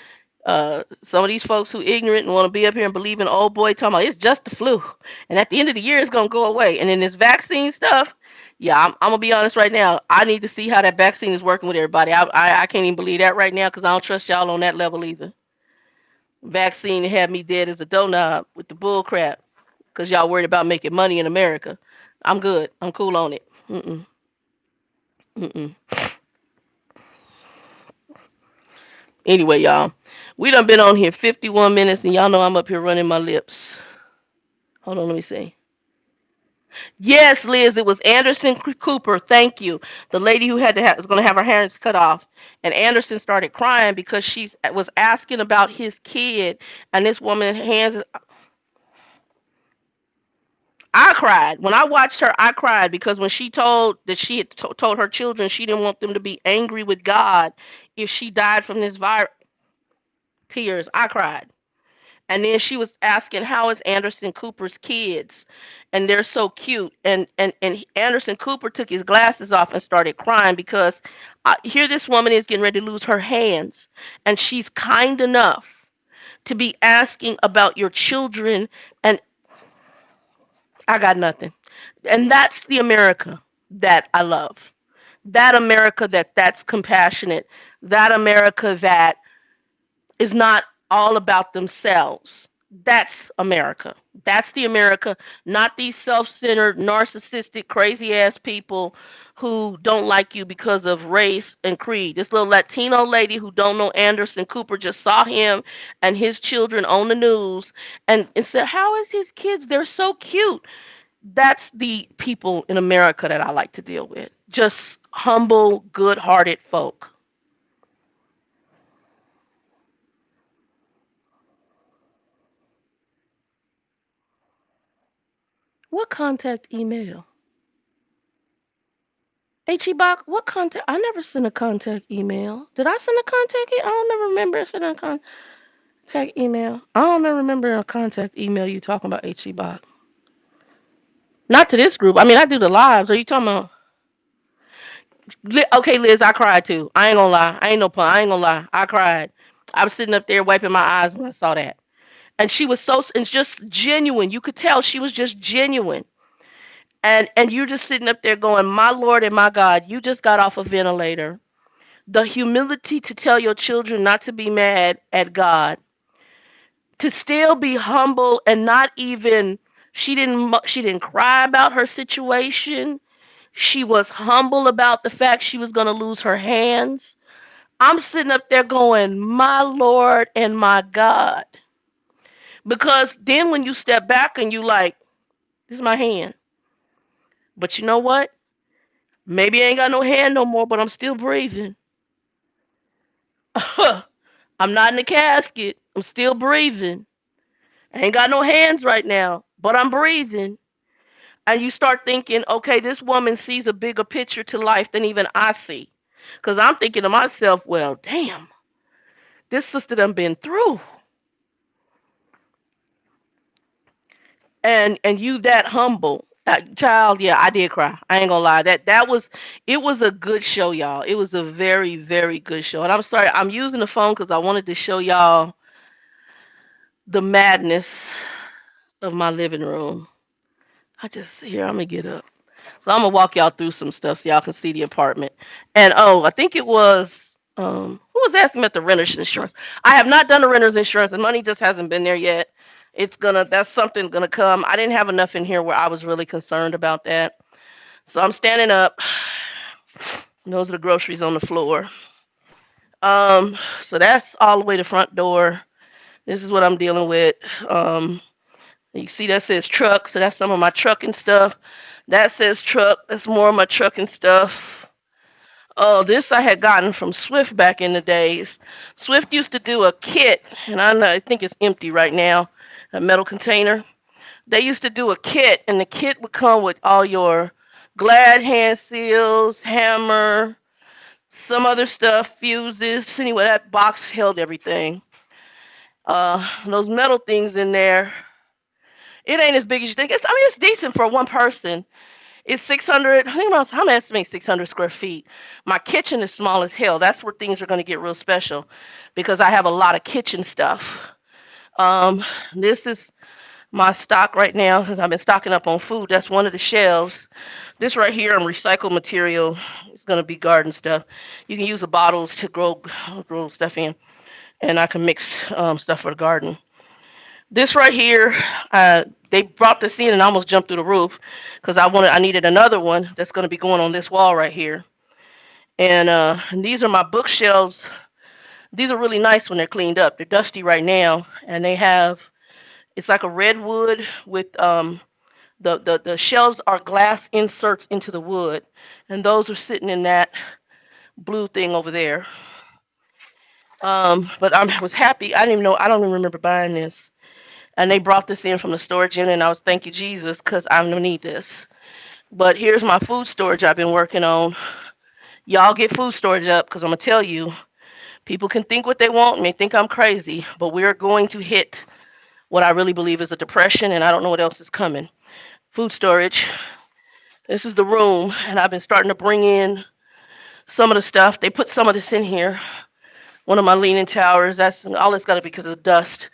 Some of these folks who ignorant and want to be up here and believe in old boy talking about it's just the flu, and at the end of the year it's gonna go away. And then this vaccine stuff, yeah, I'm gonna be honest right now. I need to see how that vaccine is working with everybody. I can't even believe that right now because I don't trust y'all on that level either. Vaccine had me dead as a doorknob with the bull crap because y'all worried about making money in America. I'm good. I'm cool on it. Mm-mm. Mm-mm. Anyway, y'all, we done been on here 51 minutes, and y'all know I'm up here running my lips. Hold on, let me see. Yes, Liz, it was Anderson Cooper. Thank you. The lady who was going to have her hands cut off, and Anderson started crying because she was asking about his kid, and this woman's hands. I cried when I watched her. I cried because when she told that she had told her children she didn't want them to be angry with God if she died from this virus. Tears. I cried. And then she was asking how is Anderson Cooper's kids, and they're so cute. And Anderson Cooper took his glasses off and started crying because here this woman is getting ready to lose her hands, and she's kind enough to be asking about your children, and I got nothing. And that's the America that I love. That America that's compassionate. That America that is not all about themselves. That's America. That's the America, not these self centered, narcissistic, crazy ass people who don't like you because of race and creed. This little Latino lady who don't know Anderson Cooper just saw him and his children on the news and said, how is his kids? They're so cute. That's the people in America that I like to deal with. Just humble, good hearted folk. What contact email? H-E-Bach, what contact? I never sent a contact email. Did I send a contact I don't never remember sending a contact email. I don't ever remember a contact email you talking about H-E-Bach. Not to this group. I mean, I do the lives. Are you talking about? Okay, Liz, I cried too. I ain't gonna lie. I ain't no pun. I ain't gonna lie. I cried. I was sitting up there wiping my eyes when I saw that. And she was so, it's just genuine. You could tell she was just genuine. And you're just sitting up there going, my Lord and my God, you just got off a ventilator. The humility to tell your children not to be mad at God, to still be humble and not even she didn't cry about her situation. She was humble about the fact she was going to lose her hands. I'm sitting up there going, "My Lord and my God." Because then when you step back and you like, "This is my hand." But you know what? Maybe I ain't got no hand no more, but I'm still breathing. I'm not in the casket. I'm still breathing. I ain't got no hands right now, but I'm breathing. And you start thinking, okay, this woman sees a bigger picture to life than even I see. Because I'm thinking to myself, well, damn, this sister done been through. And you that humble. Child, yeah, I did cry. I ain't gonna lie. That was it was a good show, y'all. It was a very, very good show. And I'm sorry, I'm using the phone because I wanted to show y'all the madness of my living room. I just here, I'm gonna get up. So I'm gonna walk y'all through some stuff so y'all can see the apartment. And oh, I think it was who was asking about the renter's insurance. I have not done the renter's insurance, and money just hasn't been there yet. That's something gonna come. I didn't have enough in here where I was really concerned about that. So I'm standing up. Those are the groceries on the floor. So that's all the way to the front door. This is what I'm dealing with. Um, you see that says truck, so that's some of my trucking stuff. That says truck, that's more of my trucking stuff. Oh, this I had gotten from Swift back in the days. Swift used to do a kit, and I think it's empty right now, a metal container. They used to do a kit, and the kit would come with all your Glad hand seals, hammer, some other stuff, fuses. Anyway, that box held everything. Those metal things in there, it ain't as big as you think. I mean, it's decent for one person. It's 600. I think I'm estimating 600 square feet. My kitchen is small as hell. That's where things are going to get real special, because I have a lot of kitchen stuff. Um, this is my stock right now because I've been stocking up on food. That's one of the shelves. This right here, I'm recycled material. It's gonna be garden stuff. You can use the bottles to grow stuff in, and I can mix stuff for the garden. This right here, they brought this in and I almost jumped through the roof because I needed another one that's gonna be going on this wall right here. And these are my bookshelves. These are really nice when they're cleaned up. They're dusty right now, and it's like a redwood with the shelves are glass inserts into the wood, and those are sitting in that blue thing over there. But I was happy. I didn't even know. I don't even remember buying this. And they brought this in from the storage unit, and I was thank you Jesus because I don't need this. But here's my food storage I've been working on. Y'all get food storage up because I'm gonna tell you, people can think what they want and they think I'm crazy, but we're going to hit what I really believe is a depression, and I don't know what else is coming. Food storage. This is the room, and I've been starting to bring in some of the stuff. They put some of this in here. One of my leaning towers. That's all. It's got to be because of the dust.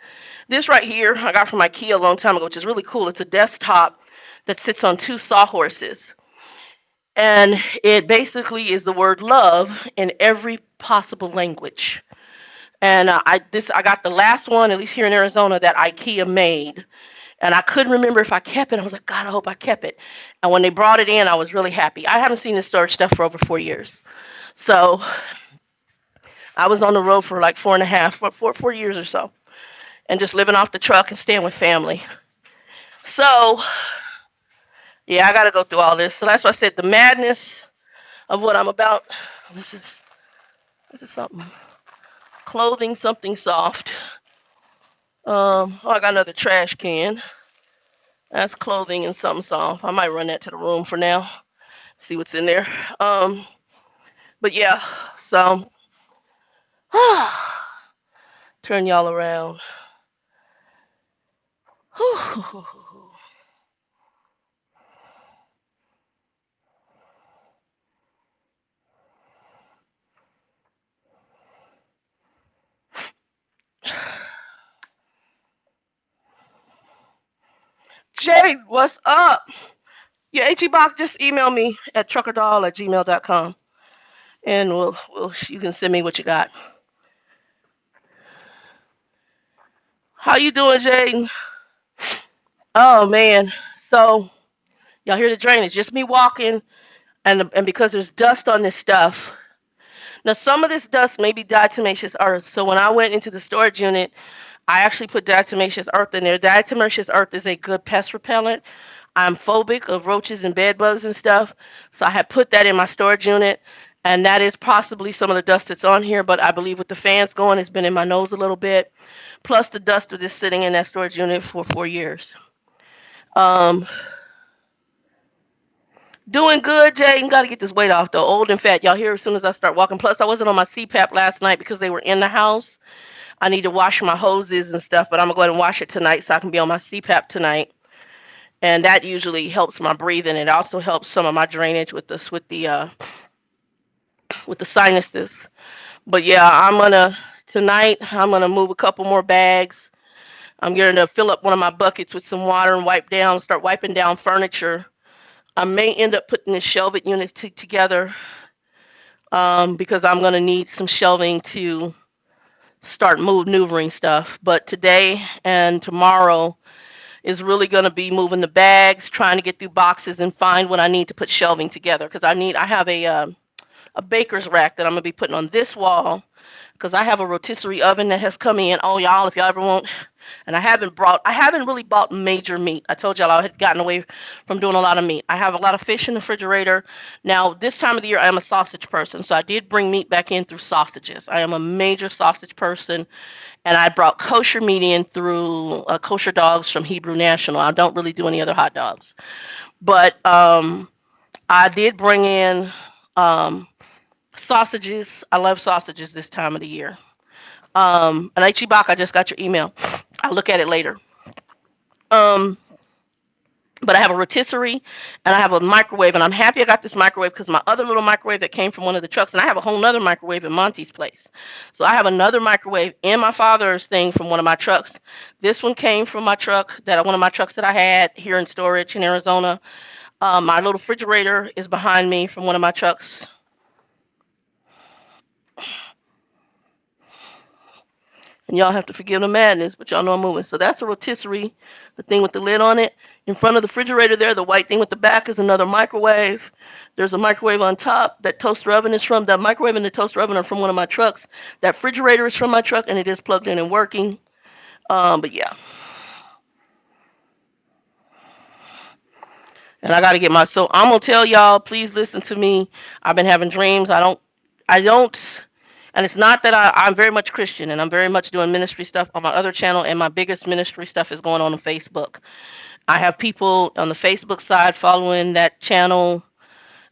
This right here, I got from IKEA a long time ago, which is really cool. It's a desktop that sits on two sawhorses, and it basically is the word love in every possible language. And I got the last one, at least here in Arizona, that IKEA made, and I couldn't remember if I kept it. I was like, God, I hope I kept it. And when they brought it in, I was really happy. I haven't seen this storage stuff for over 4 years. So I was on the road for like four and a half, 4 years or so, and just living off the truck and staying with family. So yeah, I got to go through all this. So that's why I said the madness of what I'm about. This is this is something clothing, something soft. Oh, I got another trash can. That's clothing and something soft. I might run that to the room for now. See what's in there. Um, but yeah, so turn y'all around. Jay, what's up? Yeah, HE Box, just email me at truckerdoll@gmail.com, and you can send me what you got. How you doing, Jay? Oh man. So y'all hear the drainage? Just me walking, and because there's dust on this stuff. Now some of this dust may be diatomaceous earth. So when I went into the storage unit, I actually put diatomaceous earth in there. Diatomaceous earth is a good pest repellent. I'm phobic of roaches and bed bugs and stuff, so I had put that in my storage unit, and that is possibly some of the dust that's on here. But I believe with the fans going, it's been in my nose a little bit. Plus the dust of this sitting in that storage unit for 4 years. Um, Doing good, Jay. Got to get this weight off though. Old and fat. Y'all hear as soon as I start walking. Plus, I wasn't on my CPAP last night because they were in the house. I need to wash my hoses and stuff, but I'm gonna go ahead and wash it tonight so I can be on my CPAP tonight. And that usually helps my breathing. It also helps some of my drainage with the sinuses. But yeah, tonight. I'm gonna move a couple more bags. I'm going to fill up one of my buckets with some water and start wiping down furniture. I may end up putting the shelving units together because I'm going to need some shelving to start maneuvering stuff. But today and tomorrow is really going to be moving the bags, trying to get through boxes and find what I need to put shelving together because I have a baker's rack that I'm gonna be putting on this wall because I have a rotisserie oven that has come in. Oh y'all, if y'all ever want, and I haven't really bought major meat. I told y'all I had gotten away from doing a lot of meat. I have a lot of fish in the refrigerator. Now this time of the year I am a sausage person, so I did bring meat back in through sausages. I am a major sausage person, and I brought kosher meat in through kosher dogs from Hebrew National. I don't really do any other hot dogs, but I did bring in um, sausages. I love sausages this time of the year. And Ichibak, I just got your email. I'll look at it later. Um, but I have a rotisserie and I have a microwave, and I'm happy I got this microwave because my other little microwave that came from one of the trucks, and I have a whole nother microwave in Monty's place. So I have another microwave in my father's thing from one of my trucks. This one came from my truck that one of my trucks that I had here in storage in Arizona. My little refrigerator is behind me from one of my trucks. And y'all have to forgive the madness, but y'all know I'm moving. So that's a rotisserie, the thing with the lid on it. In front of the refrigerator there, the white thing with the back is another microwave. There's a microwave on top. That toaster oven is from, that microwave and the toaster oven are from one of my trucks. That refrigerator is from my truck and it is plugged in and working. But yeah. And I gotta get my, so I'm gonna tell y'all, please listen to me. I've been having dreams. I don't, and it's not that I'm very much Christian and I'm very much doing ministry stuff on my other channel, and my biggest ministry stuff is going on Facebook. I have people on the Facebook side following that channel,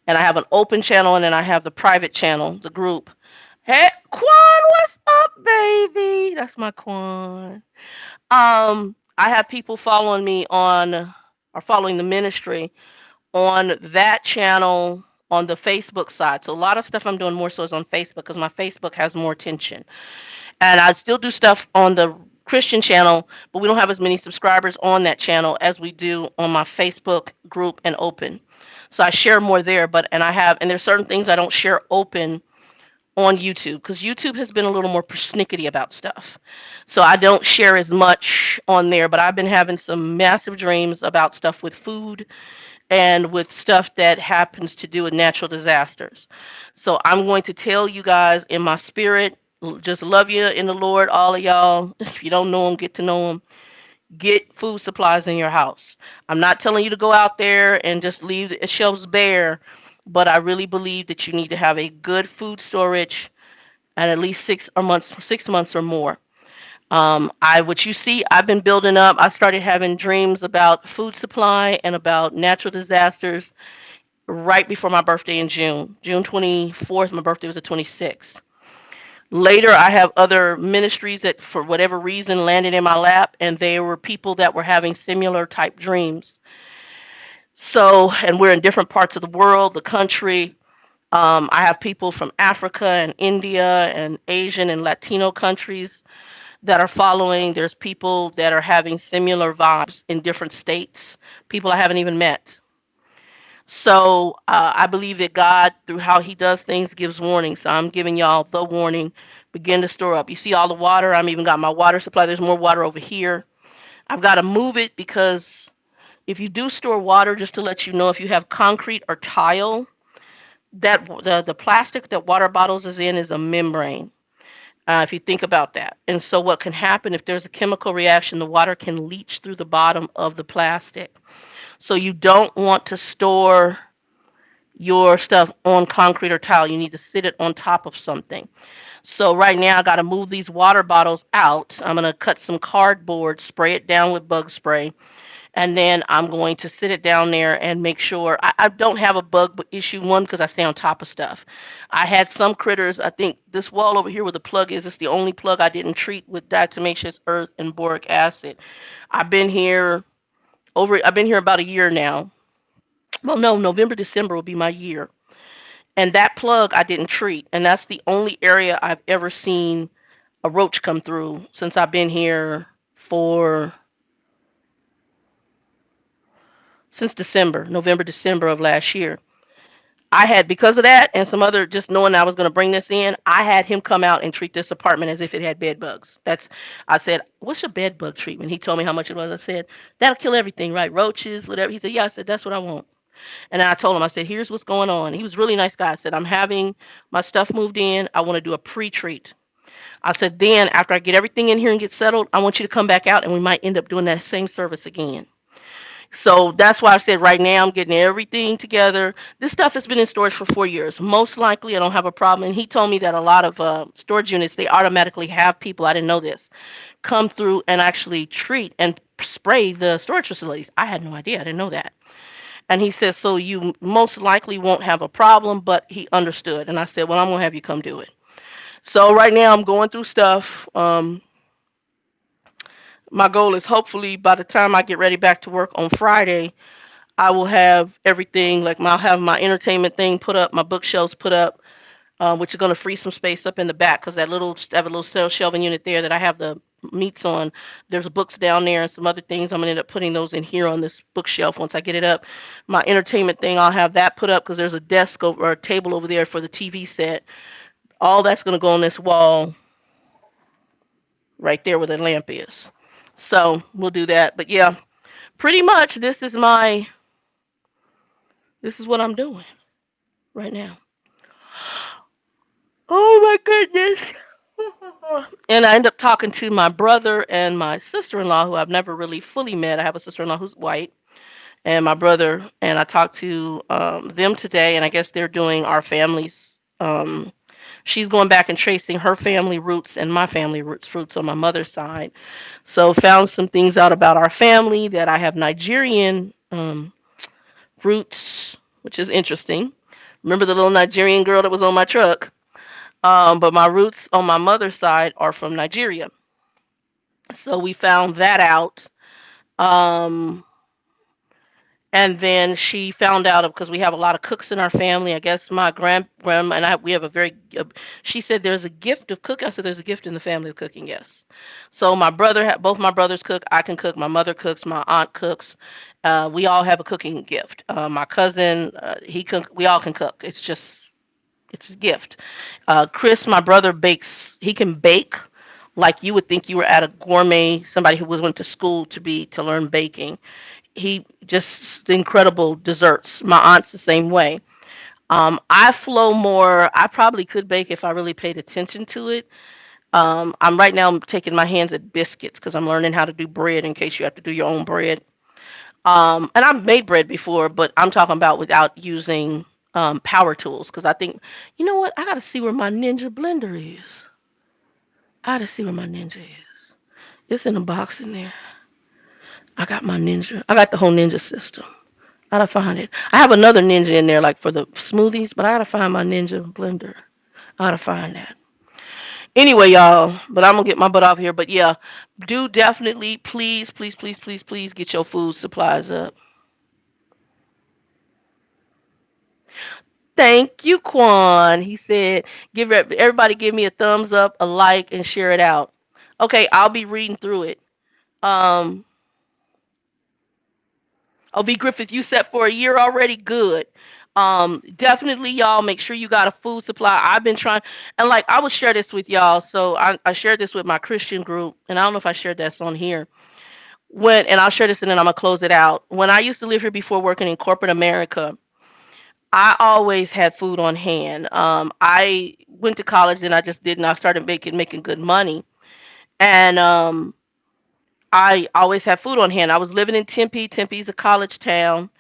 and I have an open channel, and then I have the private channel, the group. Hey, Quan, what's up, baby? That's my Quan. I have people following me on, or following the ministry on that channel on the Facebook side. So a lot of stuff I'm doing more so is on Facebook because my Facebook has more attention. And I still do stuff on the Christian channel, but we don't have as many subscribers on that channel as we do on my Facebook group and open. So I share more there, but and there's certain things I don't share open on YouTube because YouTube has been a little more persnickety about stuff. So I don't share as much on there, but I've been having some massive dreams about stuff with food and with stuff that happens to do with natural disasters. So I'm going to tell you guys in my spirit, just love you in the Lord, all of y'all. If you don't know them, get to know them. Get food supplies in your house. I'm not telling you to go out there and just leave the shelves bare, but I really believe that you need to have a good food storage at least 6 months or more. What you see, I've been building up. I started having dreams about food supply and about natural disasters right before my birthday in June. June 24th, my birthday was the 26th. Later, I have other ministries that, for whatever reason, landed in my lap, and they were people that were having similar type dreams. So, and we're in different parts of the world, the country. I have people from Africa and India and Asian and Latino countries that are following. There's people that are having similar vibes in different states, people I haven't even met. So I believe that God, through how He does things, gives warnings. So I'm giving y'all the warning. Begin to store up. You see all the water. I'm even got my water supply. There's more water over here. I've got to move it because if you do store water, just to let you know, if you have concrete or tile, that the plastic that water bottles is in is a membrane. If you think about that. And so what can happen if there's a chemical reaction, the water can leach through the bottom of the plastic. So you don't want to store your stuff on concrete or tile. You need to sit it on top of something. So right now I got to move these water bottles out. I'm going to cut some cardboard, spray it down with bug spray, and then I'm going to sit it down there and make sure I don't have a bug issue. One, because I stay on top of stuff. I had some critters. I think this wall over here where the plug is, it's the only plug I didn't treat with diatomaceous earth and boric acid. I've been here I've been here about a year now. Well, no, November, December will be my year. And that plug I didn't treat. And that's the only area I've ever seen a roach come through since I've been here for since December, November, December of last year. I had, because of that and some other, just knowing I was going to bring this in, I had him come out and treat this apartment as if it had bed bugs. I said, what's your bed bug treatment? He told me how much it was. I said, that'll kill everything, right? Roaches, whatever. He said, yeah. I said, that's what I want. And I told him, I said, here's what's going on. He was a really nice guy. I said, I'm having my stuff moved in. I want to do a pre-treat. I said, then after I get everything in here and get settled, I want you to come back out and we might end up doing that same service again. So that's why I said right now I'm getting everything together. This stuff has been in storage for 4 years. Most likely I don't have a problem. And he told me that a lot of storage units, they automatically have people, I didn't know this, come through and actually treat and spray the storage facilities. I had no idea. I didn't know that. And he said, so you most likely won't have a problem, but he understood. And I said, well, I'm going to have you come do it. So right now I'm going through stuff. My goal is hopefully by the time I get ready back to work on Friday, I will have everything, like I'll have my entertainment thing put up, my bookshelves put up, which are going to free some space up in the back because I have a little shelving unit there that I have the meats on. There's books down there and some other things. I'm going to end up putting those in here on this bookshelf once I get it up. My entertainment thing, I'll have that put up because there's a desk over, or a table over there for the TV set. All that's going to go on this wall right there where the lamp is. So we'll do that. But yeah, pretty much this is what I'm doing right now. Oh my goodness. And I end up talking to my brother and my sister-in-law, who I've never really fully met. I have a sister-in-law who's white, and my brother, and I talked to them today, and I guess they're doing our families. She's going back and tracing her family roots and my family roots on my mother's side. So found some things out about our family, that I have Nigerian roots, which is interesting. Remember the little Nigerian girl that was on my truck? But my roots on my mother's side are from Nigeria. So we found that out. Um, and then she found out because we have a lot of cooks in our family. I guess my grandma and I, we have a very. She said there's a gift of cooking. I said there's a gift in the family of cooking. Yes. So my both my brothers cook. I can cook. My mother cooks. My aunt cooks. We all have a cooking gift. My cousin, he cook. We all can cook. It's a gift. Chris, my brother, bakes. He can bake like you would think you were at a gourmet, somebody who went to school to learn baking. He just incredible desserts. My aunt's the same way. I flow more. I probably could bake if I really paid attention to it. I'm right now, I'm taking my hands at biscuits because I'm learning how to do bread in case you have to do your own bread. And I've made bread before, but I'm talking about without using power tools because I think, you know what? I got to see where my Ninja blender is. I got to see where my Ninja is. It's in a box in there. I got my Ninja. I got the whole Ninja system. I gotta find it. I have another Ninja in there, like for the smoothies, but I gotta find my Ninja blender. I gotta find that. Anyway, y'all, but I'm gonna get my butt off here. But yeah, do definitely, please, please, please, please, please get your food supplies up. Thank you, Quan. He said, "Give everybody, give me a thumbs up, a like, and share it out." Okay, I'll be reading through it. Um, Oh, B Griffith, you set for a year already? Good. Definitely, y'all make sure you got a food supply. I've been trying, and like I will share this with y'all. So I shared this with my Christian group, and I don't know if I shared this on here. And I'll share this, and then I'm gonna close it out. When I used to live here before working in corporate America, I always had food on hand. I went to college, and I just didn't. I started making good money, and I always had food on hand. I was living in Tempe. Tempe's a college town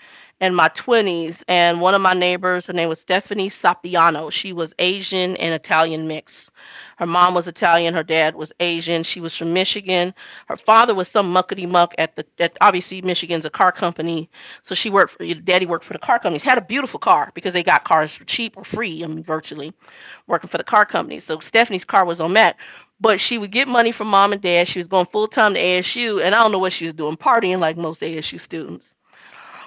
in my 20s, and one of my neighbors, her name was Stephanie Sapiano. She was Asian and Italian mix. Her mom was Italian, her dad was Asian. She was from Michigan. Her father was some muckety muck at obviously Michigan's a car company, so she worked for daddy worked for the car companies. Had a beautiful car because they got cars for cheap or free. I mean, virtually working for the car company. So Stephanie's car was on that. But she would get money from mom and dad. She was going full time to ASU, and I don't know what she was doing, partying like most ASU students.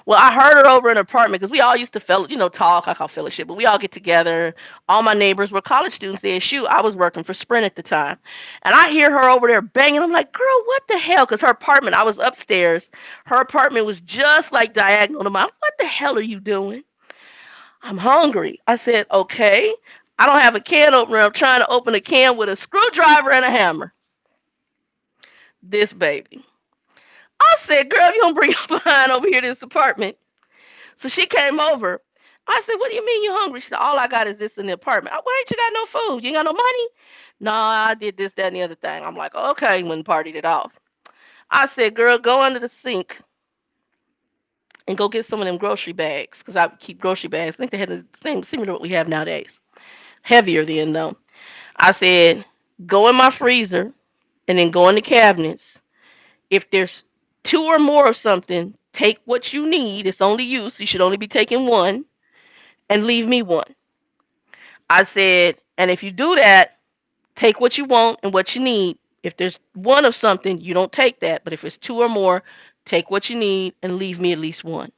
Well, I heard her over in her apartment because we all used to talk. I call fellowship, but we all get together. All my neighbors were college students at ASU. I was working for Sprint at the time, and I hear her over there banging. I'm like, girl, what the hell? Because her apartment, I was upstairs. Her apartment was just like diagonal to mine. What the hell are you doing? I'm hungry. I said, okay. I don't have a can opener. I'm trying to open a can with a screwdriver and a hammer. This baby. I said, girl, you don't bring your behind over here to this apartment. So she came over. I said, what do you mean you hungry? She said, all I got is this in the apartment. Why ain't you got no food? You ain't got no money? No, I did this, that, and the other thing. I'm like, okay, when partied it off. I said, girl, go under the sink and go get some of them grocery bags. Because I keep grocery bags. I think they had the same, similar to what we have nowadays. Heavier then, though. I said, go in my freezer and then go in the cabinets. If there's two or more of something, take what you need. It's only you, so you should only be taking one, and leave me one. I said, and if you do that, take what you want and what you need. If there's one of something, you don't take that. But if it's two or more, take what you need and leave me at least one.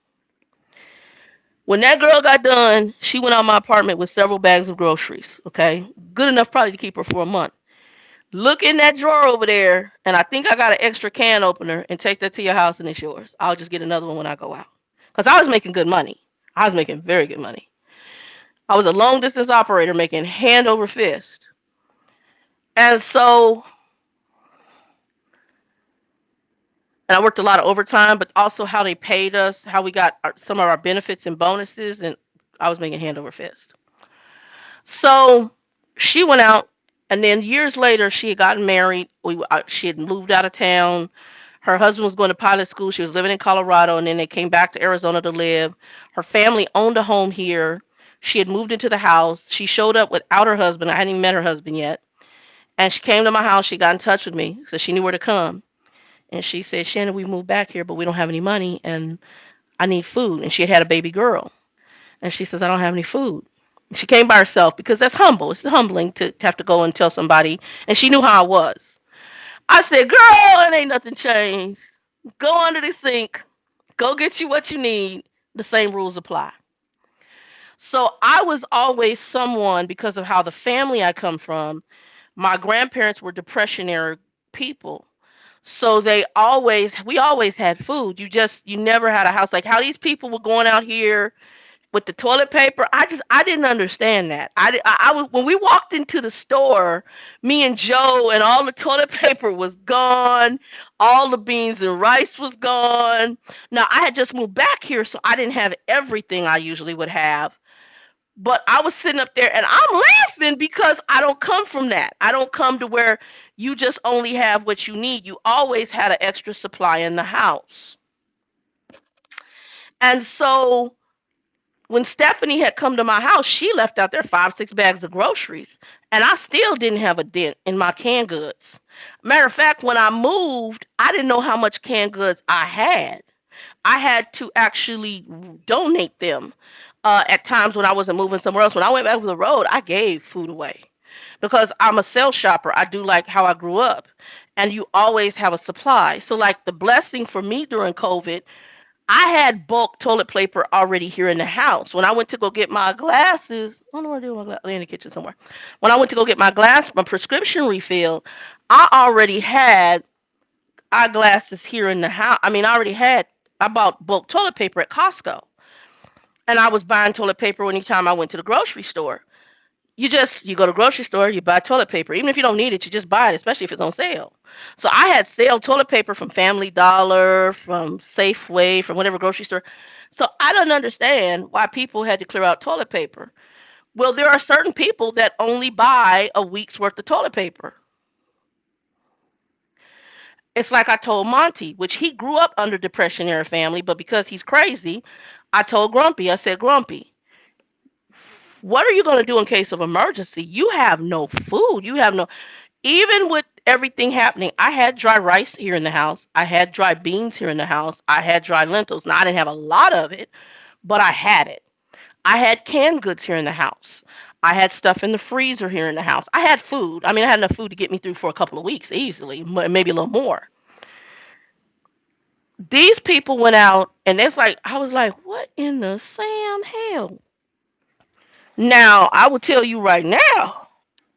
When that girl got done, she went out my apartment with several bags of groceries. Okay, good enough probably to keep her for a month. Look in that drawer over there, and I think I got an extra can opener, and take that to your house, and it's yours. I'll just get another one when I go out. Because I was making good money. I was making very good money. I was a long distance operator making hand over fist. And so, and I worked a lot of overtime, but also how they paid us, how we got some of our benefits and bonuses, and I was making hand over fist. So she went out, and then years later, she had gotten married. She had moved out of town. Her husband was going to pilot school. She was living in Colorado, and then they came back to Arizona to live. Her family owned a home here. She had moved into the house. She showed up without her husband. I hadn't even met her husband yet. And she came to my house. She got in touch with me, so she knew where to come. And she said, Shannon, we moved back here, but we don't have any money, and I need food. And she had a baby girl. And she says, I don't have any food. She came by herself because that's humble. It's humbling to have to go and tell somebody. And she knew how I was. I said, girl, it ain't nothing changed. Go under the sink. Go get you what you need. The same rules apply. So I was always someone, because of how the family I come from, my grandparents were depressionary people. So we always had food. You never had a house. Like how these people were going out here with the toilet paper. I didn't understand that. I was, when we walked into the store, me and Joe, and all the toilet paper was gone, all the beans and rice was gone. Now I had just moved back here, so I didn't have everything I usually would have. But I was sitting up there and I'm laughing because I don't come from that. I don't come to where you just only have what you need. You always had an extra supply in the house. And so when Stephanie had come to my house, she left out there 5, 6 bags of groceries, and I still didn't have a dent in my canned goods. Matter of fact, when I moved, I didn't know how much canned goods I had. I had to actually donate them at times when I wasn't moving somewhere else. When I went back to the road, I gave food away because I'm a sales shopper. I do like how I grew up, and you always have a supply. So, like the blessing for me during COVID, I had bulk toilet paper already here in the house. When I went to go get my glasses, I don't know where to do my glasses. They're in the kitchen somewhere. When I went to go get my prescription refilled, I already had eyeglasses here in the house. I mean, I bought bulk toilet paper at Costco. And I was buying toilet paper anytime I went to the grocery store. You go to the grocery store, you buy toilet paper. Even if you don't need it, you just buy it, especially if it's on sale. So I had sale toilet paper from Family Dollar, from Safeway, from whatever grocery store. So I don't understand why people had to clear out toilet paper. Well, there are certain people that only buy a week's worth of toilet paper. It's like I told Monty, which he grew up under Depression era family, but because he's crazy, I told Grumpy, I said, Grumpy, what are you going to do in case of emergency? You have no food. You have no, even with everything happening, I had dry rice here in the house. I had dry beans here in the house. I had dry lentils. Now, I didn't have a lot of it, but I had it. I had canned goods here in the house. I had stuff in the freezer here in the house. I had food. I mean, I had enough food to get me through for a couple of weeks easily, maybe a little more. These people went out, and it's like, I was like, what in the Sam hell? Now, I will tell you right now,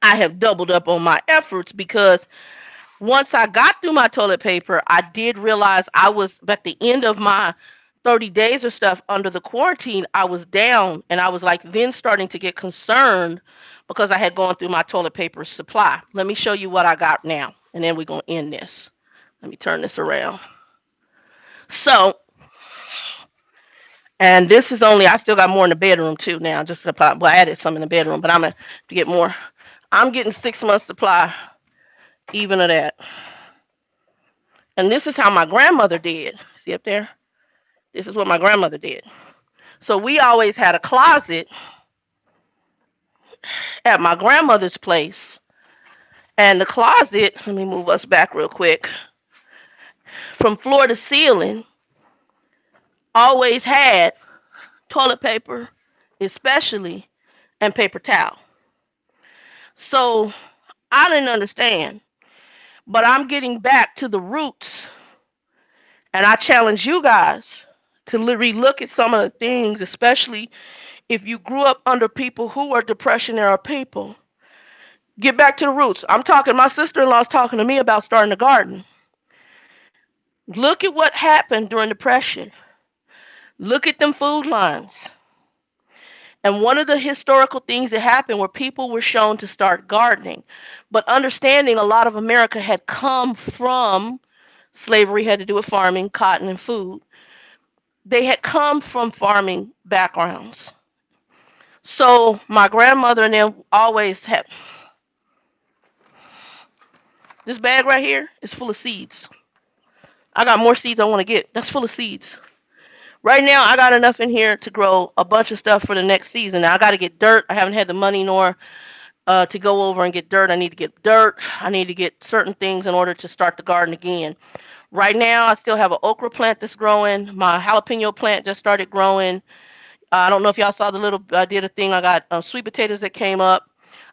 I have doubled up on my efforts because once I got through my toilet paper, I did realize I was at the end of my 30 days or stuff under the quarantine, I was down and I was like then starting to get concerned because I had gone through my toilet paper supply. Let me show you what I got now and then we're going to end this. Let me turn this around. So, and this is only, I still got more in the bedroom too now. Just about, well, I added some in the bedroom, but I'm going to get more. I'm getting 6 months supply even of that. And this is how my grandmother did. See up there? This is what my grandmother did. So we always had a closet at my grandmother's place. And the closet, let me move us back real quick, from floor to ceiling, always had toilet paper, especially, and paper towel. So I didn't understand. But I'm getting back to the roots. And I challenge you guys to relook at some of the things, especially if you grew up under people who are depression era people. Get back to the roots. I'm talking, my sister in law's talking to me about starting a garden. Look at what happened during depression. Look at them food lines. And one of the historical things that happened where people were shown to start gardening. But understanding a lot of America had come from slavery, had to do with farming, cotton, and food. They had come from farming backgrounds. So my grandmother and them always had this bag right here is full of seeds. I got more seeds I want to get. That's full of seeds. Right now, I got enough in here to grow a bunch of stuff for the next season. Now, I got to get dirt. I haven't had the money nor to go over and get dirt. I need to get dirt. I need to get certain things in order to start the garden again. Right now, I still have an okra plant that's growing. My jalapeno plant just started growing. I don't know if y'all saw the little, I did a thing. I got sweet potatoes that came up.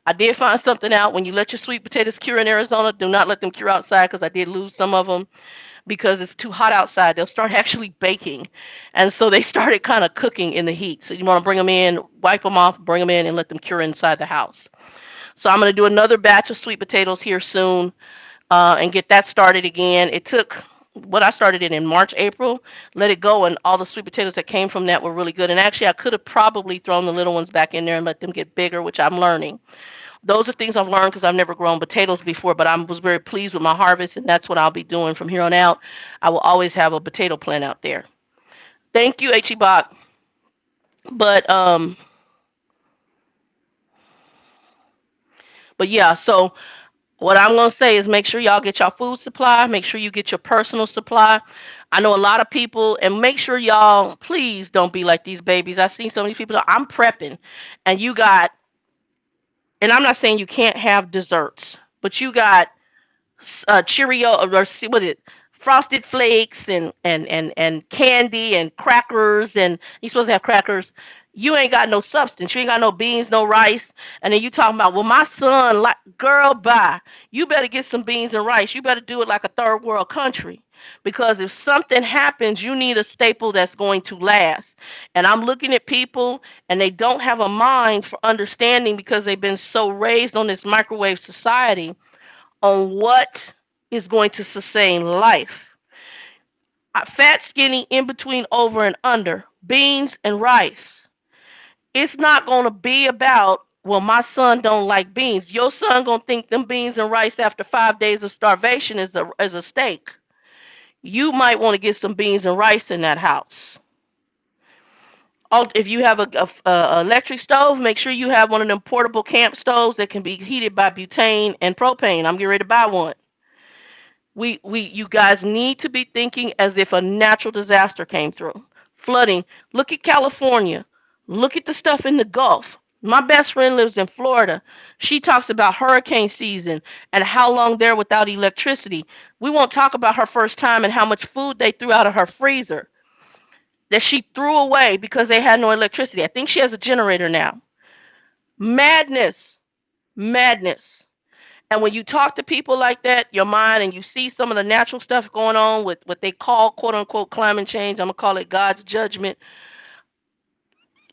I did find something out. When you let your sweet potatoes cure in Arizona, do not let them cure outside because I did lose some of them because it's too hot outside. They'll start actually baking. And so they started kind of cooking in the heat. So you want to bring them in, wipe them off, bring them in, and let them cure inside the house. So I'm going to do another batch of sweet potatoes here soon and get that started again. It took what I started it in March, April, let it go, and all the sweet potatoes that came from that were really good. And actually, I could have probably thrown the little ones back in there and let them get bigger, which I'm learning. Those are things I've learned because I've never grown potatoes before, but I was very pleased with my harvest, and that's what I'll be doing from here on out. I will always have a potato plant out there. Thank you, H-E-Bach. But yeah, so what I'm gonna say is make sure y'all get your food supply, make sure you get your personal supply. I know a lot of people, and make sure y'all please don't be like these babies. I've seen so many people. I'm prepping, and you got, and I'm not saying you can't have desserts, but you got Cheerio or what is it? Frosted Flakes and candy and crackers and you supposed to have crackers. You ain't got no substance. You ain't got no beans, no rice. And then you talking about, well, my son, like, girl, bye. You better get some beans and rice. You better do it like a third world country. Because if something happens, you need a staple that's going to last. And I'm looking at people and they don't have a mind for understanding because they've been so raised on this microwave society on what is going to sustain life. Fat, skinny, in between, over and under, beans and rice. It's not going to be about, well, my son don't like beans. Your son going to think them beans and rice after 5 days of starvation is a steak. You might want to get some beans and rice in that house. If you have a electric stove, make sure you have one of them portable camp stoves that can be heated by butane and propane. I'm getting ready to buy one. You guys need to be thinking as if a natural disaster came through. Flooding. Look at California. Look at the stuff in the Gulf. My best friend lives in Florida. She talks about hurricane season and how long they're without electricity. We won't talk about her first time and how much food they threw out of her freezer that she threw away because they had no electricity. I think she has a generator now. Madness. Madness. And when you talk to people like that, your mind, and you see some of the natural stuff going on with what they call quote unquote climate change, I'm going to call it God's judgment,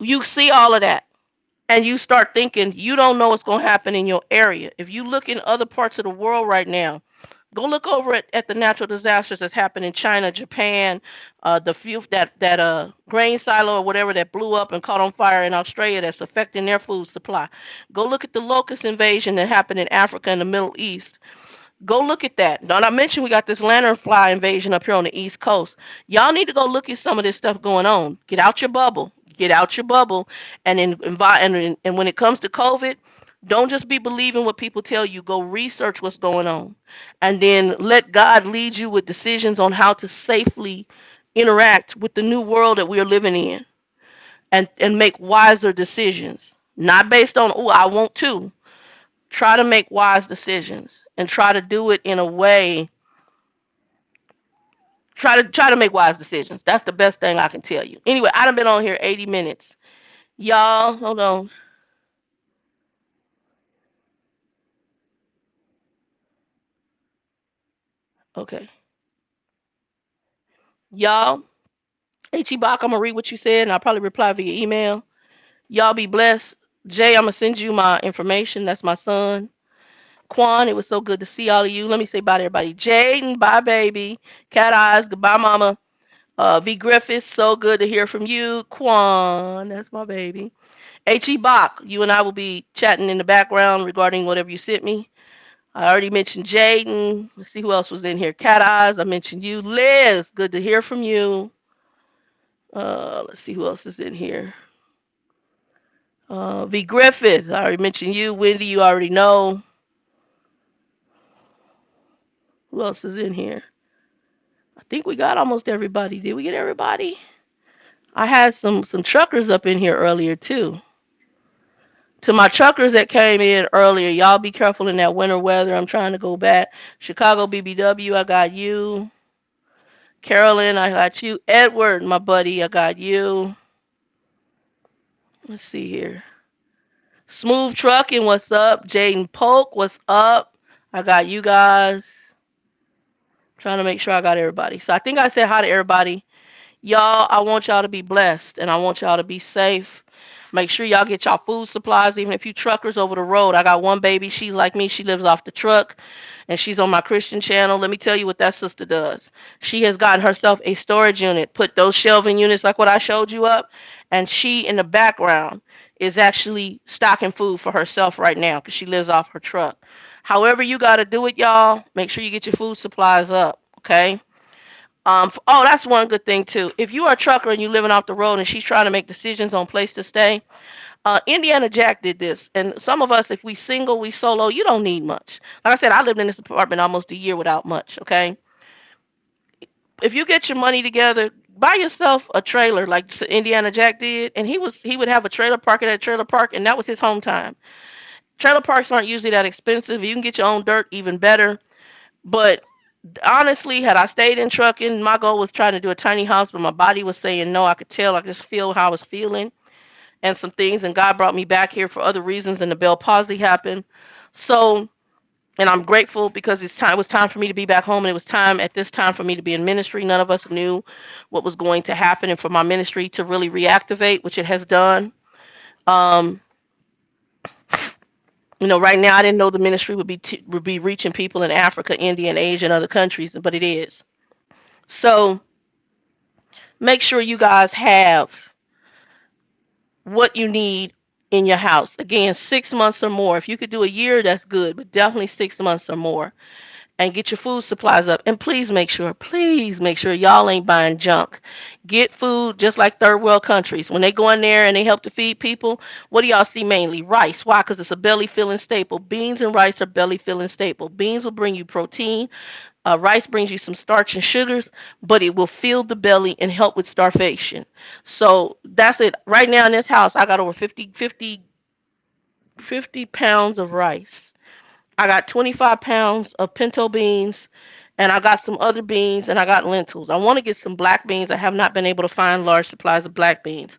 you see all of that. And you start thinking, you don't know what's going to happen in your area. If you look in other parts of the world right now, Go look over at the natural disasters that's happened in China, Japan, the few that grain silo or whatever that blew up and caught on fire in Australia that's affecting their food supply. Go look at the locust invasion that happened in Africa and the Middle East. Go look at that. Don't I mention we got this lanternfly invasion up here on the East Coast? Y'all need to go look at some of this stuff going on. Get out your bubble. Get out your bubble. And when it comes to COVID, don't just be believing what people tell you. Go research what's going on, and then let God lead you with decisions on how to safely interact with the new world that we are living in, and make wiser decisions. Not based on, oh, I want to. Try to make wise decisions and try to do it in a way. Try to make wise decisions. That's the best thing I can tell you. Anyway, I done been on here 80 minutes. Y'all, hold on. Okay. Y'all, H-E-Bach, I'm gonna read what you said and I'll probably reply via email. Y'all be blessed. Jay, I'm gonna send you my information. That's my son. Quan, it was so good to see all of you. Let me say bye to everybody. Jaden, bye baby. Cat Eyes, goodbye mama. V Griffiths, so good to hear from you. Quan, that's my baby. H.E. Bach, you and I will be chatting in the background regarding whatever you sent me. I already mentioned Jaden. Let's see who else was in here. Cat Eyes, I mentioned you. Liz, good to hear from you. Let's see who else is in here. V Griffith, I already mentioned you. Wendy, you already know. Who else is in here? I think we got almost everybody. Did we get everybody? I had some truckers up in here earlier too. To my truckers that came in earlier, y'all be careful in that winter weather. I'm trying to go back. Chicago BBW, I got you. Carolyn, I got you. Edward, my buddy, I got you. Let's see here. Smooth Trucking, what's up? Jaden Polk, what's up? I got you guys. Trying to make sure I got everybody. So I think I said hi to everybody. Y'all, I want y'all to be blessed and I want y'all to be safe. Make sure y'all get y'all food supplies, even if you truckers over the road. I got one baby, she's like me, she lives off the truck and she's on my Christian channel. Let me tell you what that sister does. She has gotten herself a storage unit, put those shelving units like what I showed you up, and she in the background is actually stocking food for herself right now because she lives off her truck. However you got to do it, y'all, make sure you get your food supplies up, okay? Oh, that's one good thing too. If you are a trucker and you're living off the road and she's trying to make decisions on place to stay, Indiana Jack did this, and some of us, if we single, we solo, you don't need much. Like I said, I lived in this apartment almost a year without much. Okay, if you get your money together, buy yourself a trailer like Indiana Jack did, and he would have a trailer park at a trailer park, and that was his home time. Trailer parks aren't usually that expensive. You can get your own dirt, even better. But honestly, had I stayed in trucking, my goal was trying to do a tiny house, but my body was saying no. I could tell. I could just feel how I was feeling and some things, and God brought me back here for other reasons, and the Bell palsy happened. So, and I'm grateful because it's time. It was time for me to be back home, and it was time at this time for me to be in ministry. None of us knew what was going to happen, and for my ministry to really reactivate, which it has done. Um, right now, I didn't know the ministry would be reaching people in Africa, India, and Asia, and other countries, but it is. So, make sure you guys have what you need in your house. Again, 6 months or more. If you could do a year, that's good, but definitely 6 months or more. And get your food supplies up. And please make sure y'all ain't buying junk. Get food just like third world countries. When they go in there and they help to feed people, what do y'all see mainly? Rice. Why? Because it's a belly filling staple. Beans and rice are belly filling staple. Beans will bring you protein. Rice brings you some starch and sugars, but it will fill the belly and help with starvation. So that's it. Right now in this house, I got over 50 pounds of rice. I got 25 pounds of pinto beans, and I got some other beans, and I got lentils. I want to get some black beans. I have not been able to find large supplies of black beans.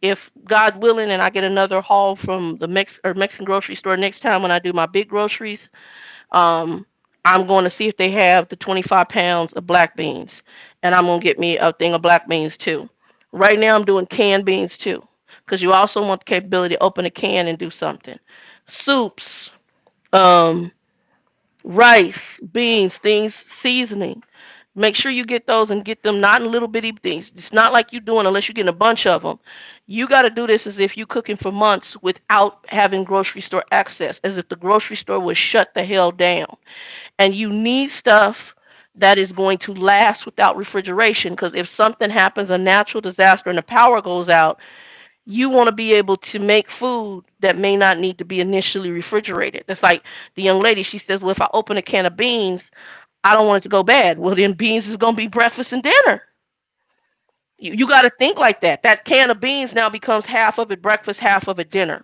If God willing, and I get another haul from the Mexican grocery store next time when I do my big groceries, um, I'm going to see if they have the 25 pounds of black beans, and I'm going to get me a thing of black beans too. Right now, I'm doing canned beans too, because you also want the capability to open a can and do something. Soups. Um, Rice, beans, things, seasoning. Make sure you get those and get them not in little bitty things. It's not like you're doing unless you're getting a bunch of them. You got to do this as if you're cooking for months without having grocery store access, as if the grocery store was shut the hell down. And you need stuff that is going to last without refrigeration, because if something happens, a natural disaster, and the power goes out, you want to be able to make food that may not need to be initially refrigerated. That's like the young lady. She says, well, if I open a can of beans, I don't want it to go bad. Well, then beans is going to be breakfast and dinner. You got to think like that. That can of beans now becomes half of it breakfast, half of it dinner.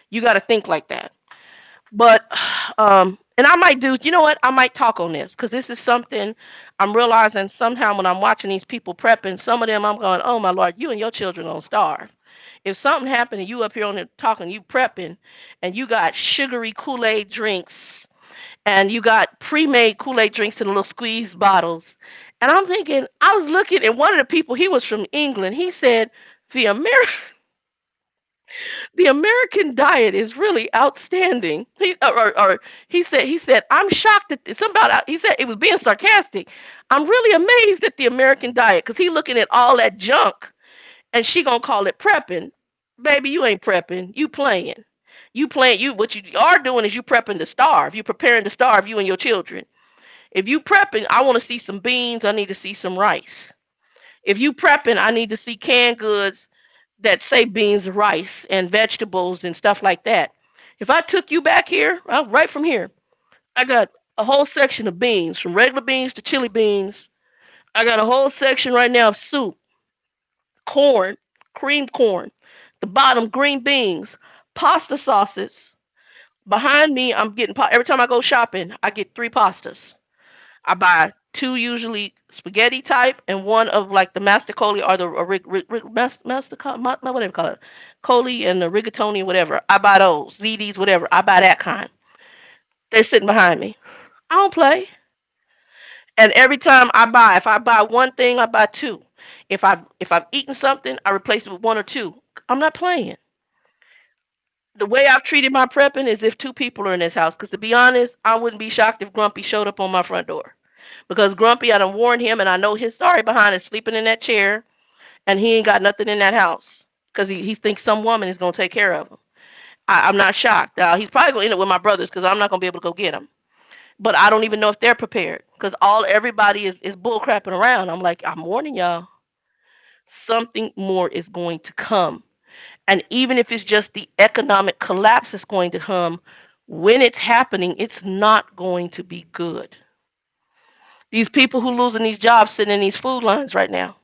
You got to think like that. But and I might do, you know what, I might talk on this because this is something I'm realizing sometime when I'm watching these people prepping. Some of them I'm going, oh my lord, you and your children gonna starve. If something happened and you up here on it talking, you prepping, and you got sugary Kool-Aid drinks, and you got pre-made Kool-Aid drinks in little squeeze bottles, and I'm thinking, I was looking at one of the people, he was from England. He said the American the American diet is really outstanding. Or he said I'm shocked at this. Somebody he said it was being sarcastic. I'm really amazed at the American diet because he looking at all that junk, and she gonna call it prepping. Baby, you ain't prepping. You playing. You playing. You what you are doing is you prepping to starve. You preparing to starve you and your children. If you prepping, I want to see some beans. I need to see some rice. If you prepping, I need to see canned goods that say beans, rice, and vegetables and stuff like that. If I took you back here, right from here, I got a whole section of beans, from regular beans to chili beans. I got a whole section right now of soup, corn, creamed corn. The bottom, green beans, pasta sauces. Behind me, I'm getting every time I go shopping, I get three pastas. I buy two usually spaghetti type and one of like the mastacoli or the whatever you call it, coli and the rigatoni whatever. I buy those ZDs whatever. I buy that kind. They're sitting behind me. I don't play. And every time I buy, if I buy one thing, I buy two. If I've eaten something, I replace it with one or two. I'm not playing. The way I've treated my prepping is if two people are in this house. Because to be honest, I wouldn't be shocked if Grumpy showed up on my front door. Because Grumpy, I done warned him, and I know his story behind it, sleeping in that chair, and he ain't got nothing in that house. Because he thinks some woman is going to take care of him. I'm not shocked. He's probably going to end up with my brothers because I'm not going to be able to go get him. But I don't even know if they're prepared because everybody is bull crapping around. I'm like, I'm warning y'all, something more is going to come. And even if it's just the economic collapse that's going to come, when it's happening, it's not going to be good. These people who losing these jobs sitting in these food lines right now,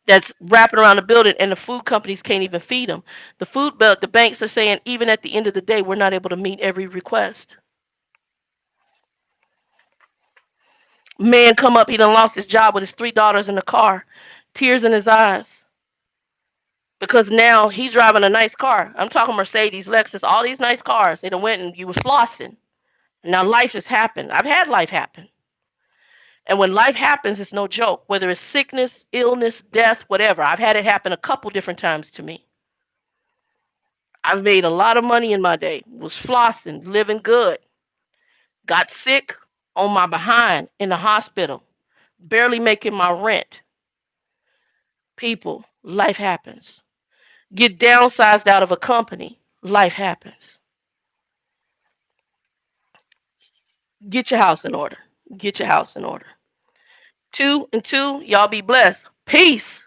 that's wrapping around the building, and the food companies can't even feed them. The banks are saying even at the end of the day, we're not able to meet every request. Man come up, he done lost his job with his three daughters in the car, tears in his eyes, because now he's driving a nice car. I'm talking Mercedes, Lexus, all these nice cars. They done went and you was flossing. Now life has happened. I've had life happen. And when life happens, it's no joke. Whether it's sickness, illness, death, whatever. I've had it happen a couple different times to me. I've made a lot of money in my day. Was flossing, living good. Got sick on my behind in the hospital. Barely making my rent. People, life happens. Get downsized out of a company. Life happens. Get your house in order. Get your house in order. Two and two, y'all be blessed. Peace.